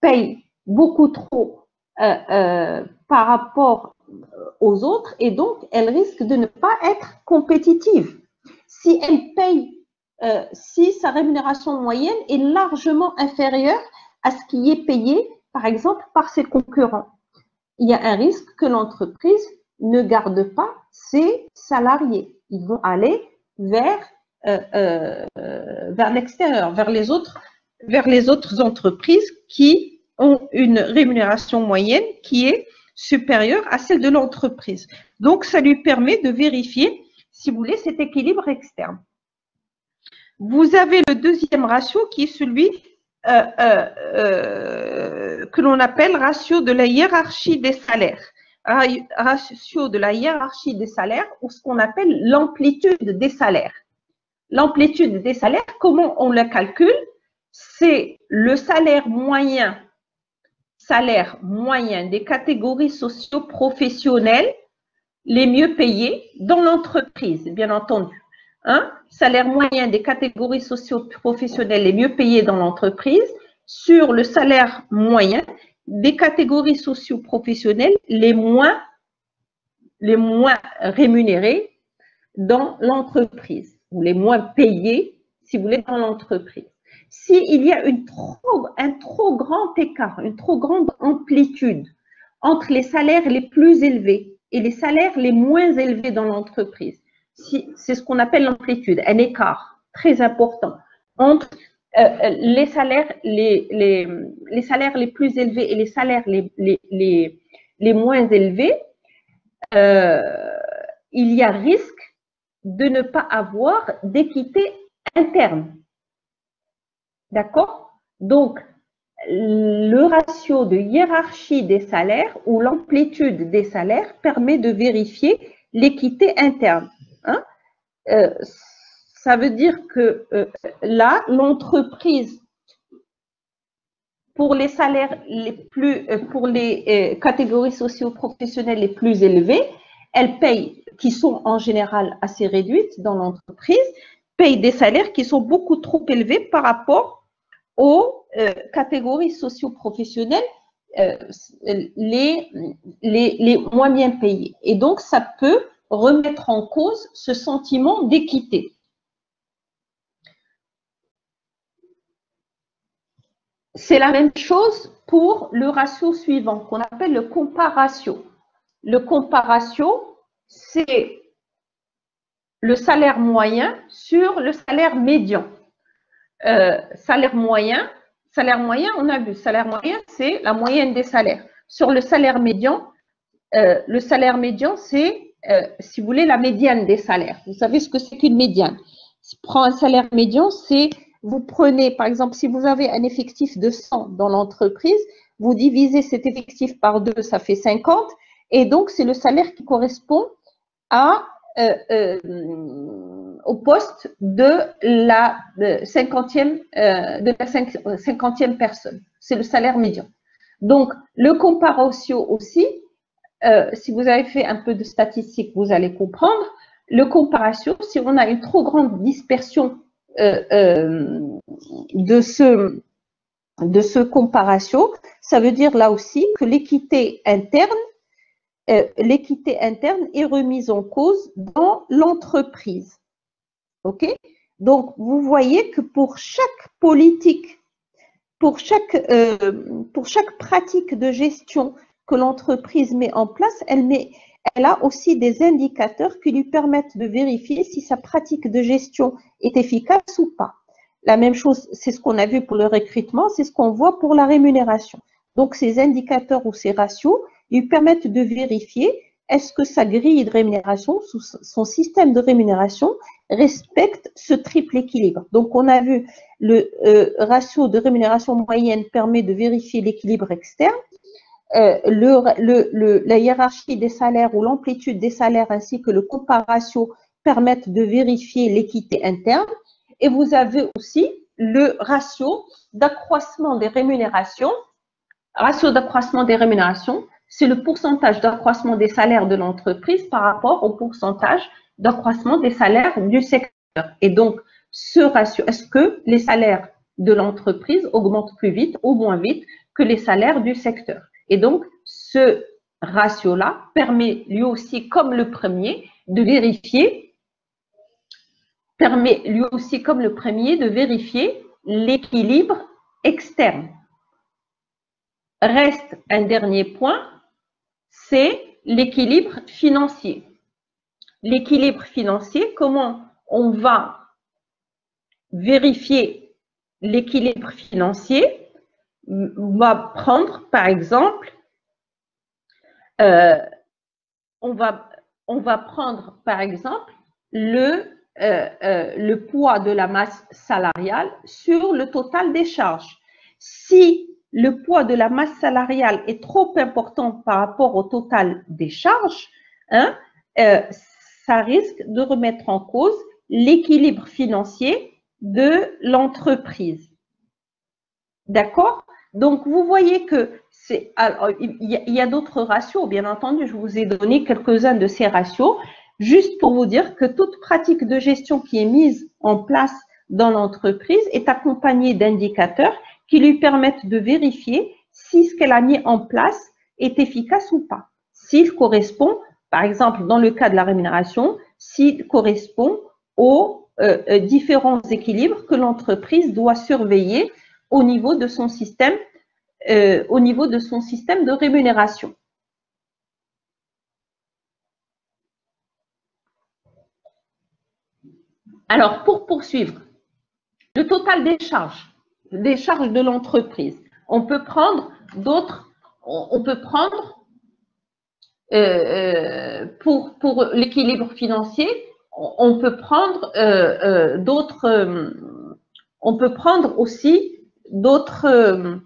paye beaucoup trop par rapport aux autres et donc elle risque de ne pas être compétitive. Si elle paye, si sa rémunération moyenne est largement inférieure à ce qui est payé, par exemple, par ses concurrents, il y a un risque que l'entreprise ne garde pas ses salariés. Ils vont aller vers l'extérieur, vers les autres entreprises qui ont une rémunération moyenne qui est supérieure à celle de l'entreprise. Donc, ça lui permet de vérifier, si vous voulez, cet équilibre externe. Vous avez le deuxième ratio qui est celui que l'on appelle ratio de la hiérarchie des salaires. Ratio de la hiérarchie des salaires ou ce qu'on appelle l'amplitude des salaires. L'amplitude des salaires, comment on le calcule? C'est le salaire moyen des catégories socio-professionnelles les mieux payées dans l'entreprise, bien entendu. Salaire moyen des catégories socio-professionnelles les mieux payées dans l'entreprise sur le salaire moyen des catégories socio-professionnelles les moins rémunérées dans l'entreprise ou les moins payées, si vous voulez, dans l'entreprise. S'il y a un trop grand écart, une trop grande amplitude entre les salaires les plus élevés et les salaires les moins élevés dans l'entreprise, c'est ce qu'on appelle l'amplitude, un écart très important entre les salaires les plus élevés et les salaires les moins élevés, il y a risque de ne pas avoir d'équité interne. D'accord? Donc, le ratio de hiérarchie des salaires ou l'amplitude des salaires permet de vérifier l'équité interne. Ça veut dire que là, l'entreprise, pour les salaires pour les catégories socio-professionnelles les plus élevées, elle paye, qui sont en général assez réduites dans l'entreprise, paye des salaires qui sont beaucoup trop élevés par rapport aux catégories socio-professionnelles les moins bien payées. Et donc, ça peut remettre en cause ce sentiment d'équité. C'est la même chose pour le ratio suivant, qu'on appelle le comparatio. Le comparatio, c'est le salaire moyen sur le salaire médian. Salaire moyen, on a vu, salaire moyen, c'est la moyenne des salaires. Sur le salaire médian, c'est, si vous voulez, la médiane des salaires. Vous savez ce que c'est qu'une médiane? Si on prend un salaire médian, c'est, vous prenez, par exemple, si vous avez un effectif de 100 dans l'entreprise, vous divisez cet effectif par 2, ça fait 50, et donc c'est le salaire qui correspond au poste de la 50e personne. C'est le salaire médian. Donc, le comparatio aussi, si vous avez fait un peu de statistiques, vous allez comprendre. Le comparatio, si on a une trop grande dispersion de ce comparatio, ça veut dire là aussi que l'équité interne est remise en cause dans l'entreprise. OK? Donc, vous voyez que pour chaque politique, pour chaque pratique de gestion que l'entreprise met en place, elle a aussi des indicateurs qui lui permettent de vérifier si sa pratique de gestion est efficace ou pas. La même chose, c'est ce qu'on a vu pour le recrutement, c'est ce qu'on voit pour la rémunération. Donc, ces indicateurs ou ces ratios lui permettent de vérifier est-ce que sa grille de rémunération, son système de rémunération respecte ce triple équilibre. Donc, on a vu le ratio de rémunération moyenne permet de vérifier l'équilibre externe. La hiérarchie des salaires ou l'amplitude des salaires ainsi que le comparatio permettent de vérifier l'équité interne. Et vous avez aussi le ratio d'accroissement des rémunérations. Ratio d'accroissement des rémunérations, c'est le pourcentage d'accroissement des salaires de l'entreprise par rapport au pourcentage d'accroissement des salaires du secteur. Et donc, ce ratio, est-ce que les salaires de l'entreprise augmentent plus vite ou moins vite que les salaires du secteur? Et donc, ce ratio-là permet lui aussi, comme le premier, de vérifier, l'équilibre externe. Reste un dernier point, c'est l'équilibre financier. L'équilibre financier, comment on va vérifier l'équilibre financier? On va prendre, par exemple, on va prendre, par exemple, le poids de la masse salariale sur le total des charges. Si le poids de la masse salariale est trop important par rapport au total des charges, hein, ça risque de remettre en cause l'équilibre financier de l'entreprise. D'accord? Donc, vous voyez que il y a d'autres ratios, bien entendu, je vous ai donné quelques-uns de ces ratios, juste pour vous dire que toute pratique de gestion qui est mise en place dans l'entreprise est accompagnée d'indicateurs qui lui permettent de vérifier si ce qu'elle a mis en place est efficace ou pas. S'il correspond, par exemple, dans le cas de la rémunération, s'il correspond aux différents équilibres que l'entreprise doit surveiller au niveau de son système, de rémunération. Alors, pour poursuivre, le total des charges de l'entreprise, on peut prendre d'autres, pour l'équilibre financier, on peut prendre aussi d'autres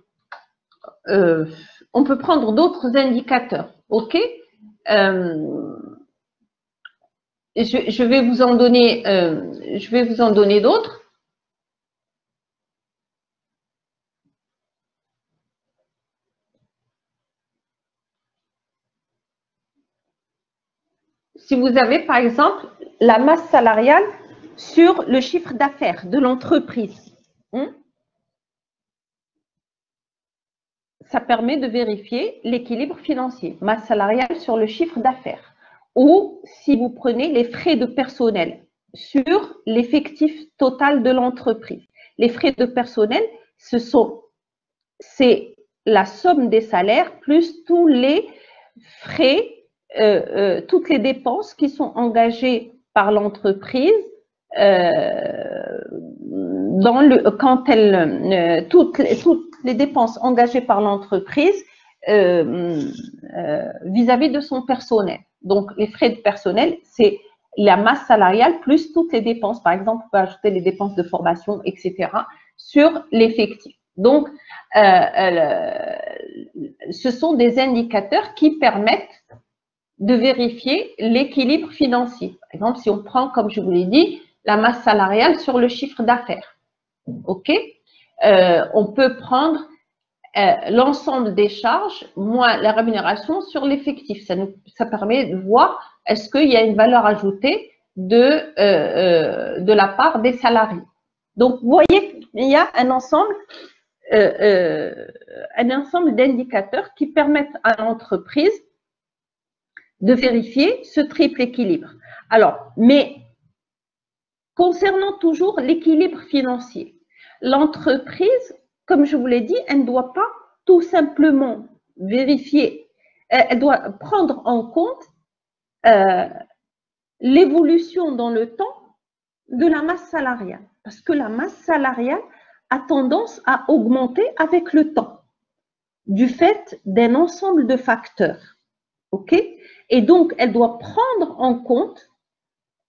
indicateurs, ok? Je vais vous en donner d'autres. Si vous avez, par exemple, la masse salariale sur le chiffre d'affaires de l'entreprise, ça permet de vérifier l'équilibre financier, masse salariale sur le chiffre d'affaires. Ou si vous prenez les frais de personnel sur l'effectif total de l'entreprise. Les frais de personnel, c'est la somme des salaires plus tous les frais, toutes les dépenses qui sont engagées par l'entreprise toutes les dépenses engagées par l'entreprise vis-à-vis de son personnel. Donc, les frais de personnel, c'est la masse salariale plus toutes les dépenses. Par exemple, on peut ajouter les dépenses de formation, etc. sur l'effectif. Donc, ce sont des indicateurs qui permettent de vérifier l'équilibre financier. Par exemple, si on prend, comme je vous l'ai dit, la masse salariale sur le chiffre d'affaires. OK? On peut prendre l'ensemble des charges moins la rémunération sur l'effectif. Ça permet de voir est-ce qu'il y a une valeur ajoutée de la part des salariés. Donc, vous voyez qu'il y a un ensemble d'indicateurs qui permettent à l'entreprise de vérifier ce triple équilibre. Alors, mais concernant toujours l'équilibre financier, l'entreprise, comme je vous l'ai dit, elle ne doit pas tout simplement vérifier, elle doit prendre en compte l'évolution dans le temps de la masse salariale. Parce que la masse salariale a tendance à augmenter avec le temps, du fait d'un ensemble de facteurs. OK? Et donc, elle doit prendre en compte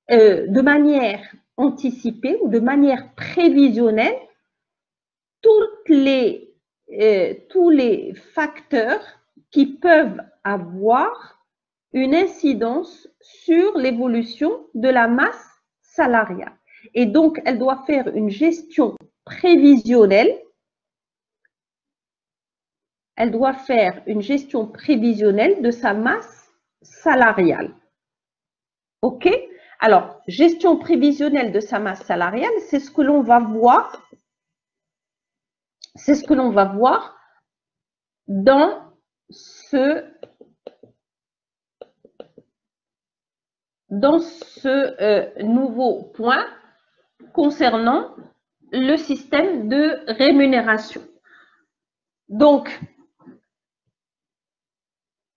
de manière anticipée ou de manière prévisionnelle tous les facteurs qui peuvent avoir une incidence sur l'évolution de la masse salariale. Et donc, elle doit faire une gestion prévisionnelle. Elle doit faire une gestion prévisionnelle de sa masse salariale. OK? Alors, gestion prévisionnelle de sa masse salariale, c'est ce que l'on va voir. C'est ce que l'on va voir dans ce nouveau point concernant le système de rémunération. Donc,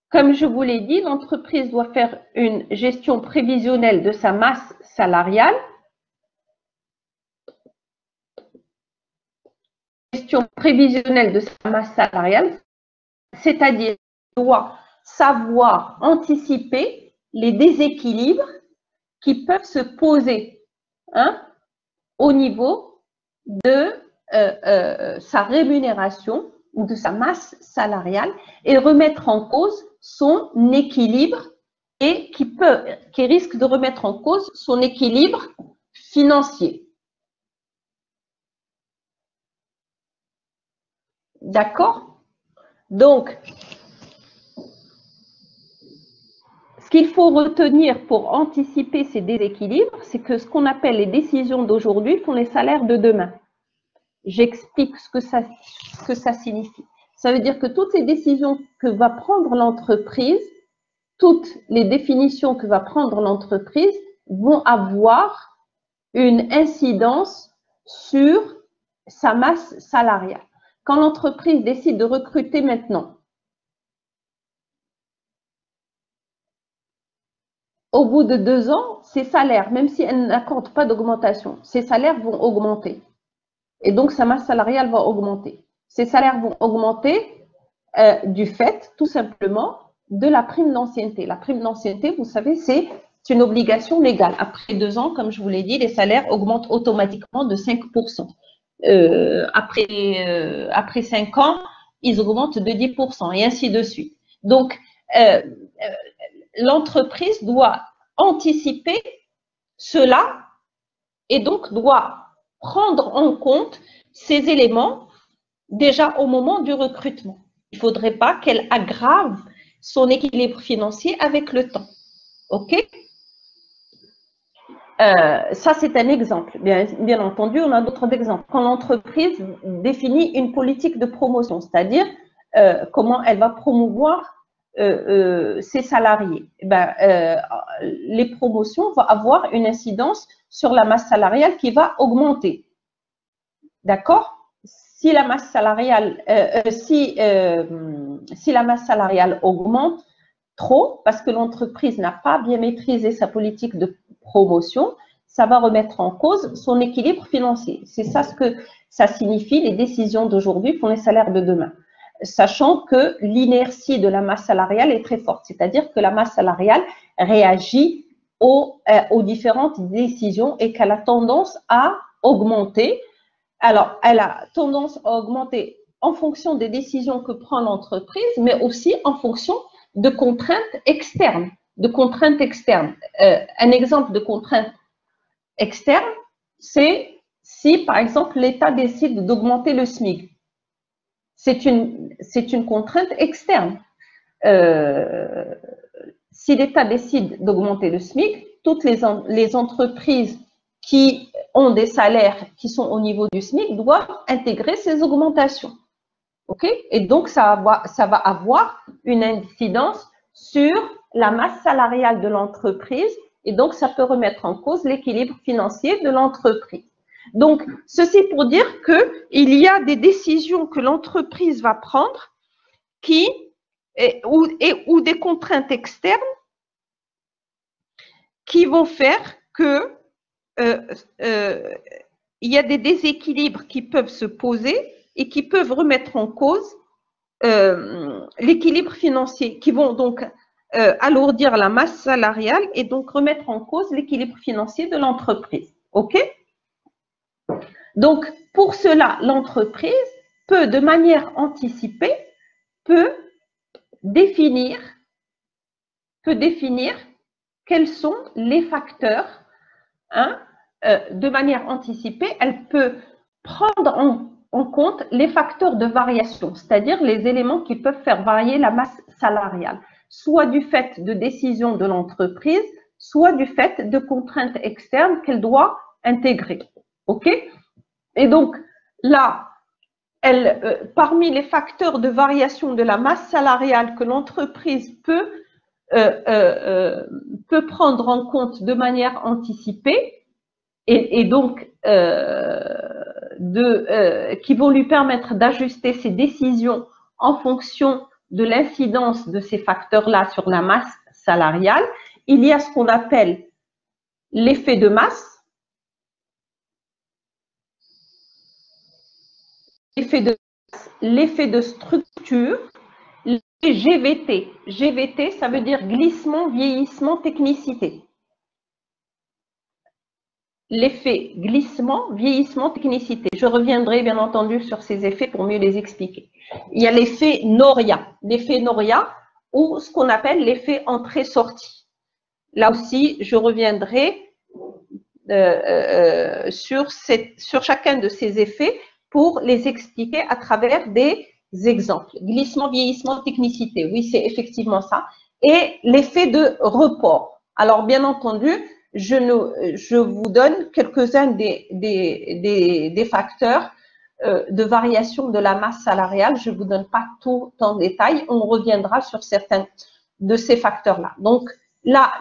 comme je vous l'ai dit, l'entreprise doit faire une gestion prévisionnelle de sa masse salariale. Gestion prévisionnelle de sa masse salariale, c'est-à-dire doit savoir anticiper les déséquilibres qui peuvent se poser au niveau de sa rémunération ou de sa masse salariale et remettre en cause son équilibre et qui risque de remettre en cause son équilibre financier. D'accord? Donc, ce qu'il faut retenir pour anticiper ces déséquilibres, c'est que ce qu'on appelle les décisions d'aujourd'hui font les salaires de demain. J'explique ce que ça signifie. Ça veut dire que toutes les décisions que va prendre l'entreprise, toutes les définitions que va prendre l'entreprise vont avoir une incidence sur sa masse salariale. Quand l'entreprise décide de recruter maintenant, au bout de 2 ans, ses salaires, même si elle n'accorde pas d'augmentation, ses salaires vont augmenter. Et donc, sa masse salariale va augmenter. Ces salaires vont augmenter du fait, tout simplement, de la prime d'ancienneté. La prime d'ancienneté, vous savez, c'est une obligation légale. Après 2 ans, comme je vous l'ai dit, les salaires augmentent automatiquement de 5%. Après 5 ans, ils augmentent de 10% et ainsi de suite. Donc, l'entreprise doit anticiper cela et donc doit prendre en compte ces éléments déjà au moment du recrutement. Il ne faudrait pas qu'elle aggrave son équilibre financier avec le temps. OK? Ça, c'est un exemple. Bien entendu, on a d'autres exemples. Quand l'entreprise définit une politique de promotion, c'est-à-dire comment elle va promouvoir ses salariés, les promotions vont avoir une incidence sur la masse salariale qui va augmenter. D'accord? Si la masse salariale, si la masse salariale augmente trop, parce que l'entreprise n'a pas bien maîtrisé sa politique de promotion, ça va remettre en cause son équilibre financier. C'est ça ce que ça signifie, les décisions d'aujourd'hui pour les salaires de demain. Sachant que l'inertie de la masse salariale est très forte, c'est-à-dire que la masse salariale réagit aux différentes décisions et qu'elle a tendance à augmenter. Alors, elle a tendance à augmenter en fonction des décisions que prend l'entreprise, mais aussi en fonction de contraintes externes. Un exemple de contrainte externe, c'est si, par exemple, l'État décide d'augmenter le SMIC. C'est une contrainte externe. Si l'État décide d'augmenter le SMIC, toutes les entreprises qui ont des salaires qui sont au niveau du SMIC doivent intégrer ces augmentations. Okay? Et donc, ça va avoir une incidence sur la masse salariale de l'entreprise et donc ça peut remettre en cause l'équilibre financier de l'entreprise. Donc, ceci pour dire qu'il y a des décisions que l'entreprise va prendre ou des contraintes externes qui vont faire que il y a des déséquilibres qui peuvent se poser et qui peuvent remettre en cause l'équilibre financier, qui vont donc alourdir la masse salariale et donc remettre en cause l'équilibre financier de l'entreprise. OK? Donc, pour cela, l'entreprise peut, de manière anticipée, peut définir quels sont les facteurs. De manière anticipée, elle peut prendre en compte les facteurs de variation, c'est-à-dire les éléments qui peuvent faire varier la masse salariale, soit du fait de décisions de l'entreprise, soit du fait de contraintes externes qu'elle doit intégrer. OK? Et donc, là, parmi les facteurs de variation de la masse salariale que l'entreprise peut prendre en compte de manière anticipée et donc qui vont lui permettre d'ajuster ses décisions en fonction de l'incidence de ces facteurs-là sur la masse salariale, il y a ce qu'on appelle l'effet de masse, l'effet de structure, l'effet GVT. GVT, ça veut dire glissement, vieillissement, technicité. L'effet glissement, vieillissement, technicité. Je reviendrai bien entendu sur ces effets pour mieux les expliquer. Il y a l'effet Noria. L'effet Noria ou ce qu'on appelle l'effet entrée-sortie. Là aussi, je reviendrai sur chacun de ces effets pour les expliquer à travers des exemples. Glissement, vieillissement, technicité. Oui, c'est effectivement ça. Et l'effet de report. Alors, bien entendu, je vous donne quelques-uns des facteurs de variation de la masse salariale. Je ne vous donne pas tout en détail. On reviendra sur certains de ces facteurs-là. Donc, là,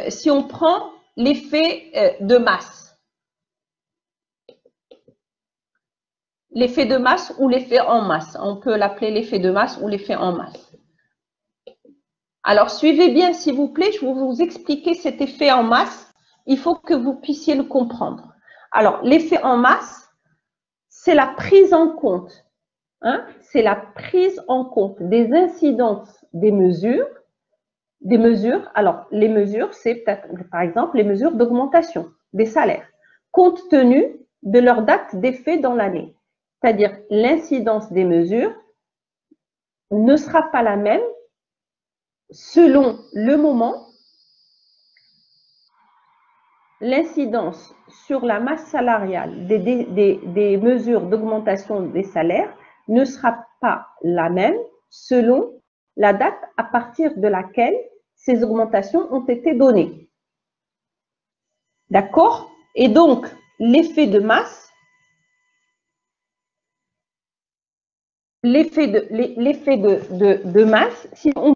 si on prend l'effet de masse, l'effet de masse ou l'effet en masse, on peut l'appeler l'effet de masse ou l'effet en masse. Alors, suivez bien, s'il vous plaît, je vais vous expliquer cet effet en masse. Il faut que vous puissiez le comprendre. Alors, l'effet en masse, c'est la prise en compte. Hein, c'est la prise en compte des incidences des mesures. Alors, les mesures, c'est peut-être, par exemple, les mesures d'augmentation des salaires, compte tenu de leur date d'effet dans l'année. C'est-à-dire, l'incidence des mesures ne sera pas la même selon le moment. L'incidence sur la masse salariale des mesures d'augmentation des salaires ne sera pas la même selon la date à partir de laquelle ces augmentations ont été données. D'accord? Et donc, l'effet de masse, masse, si on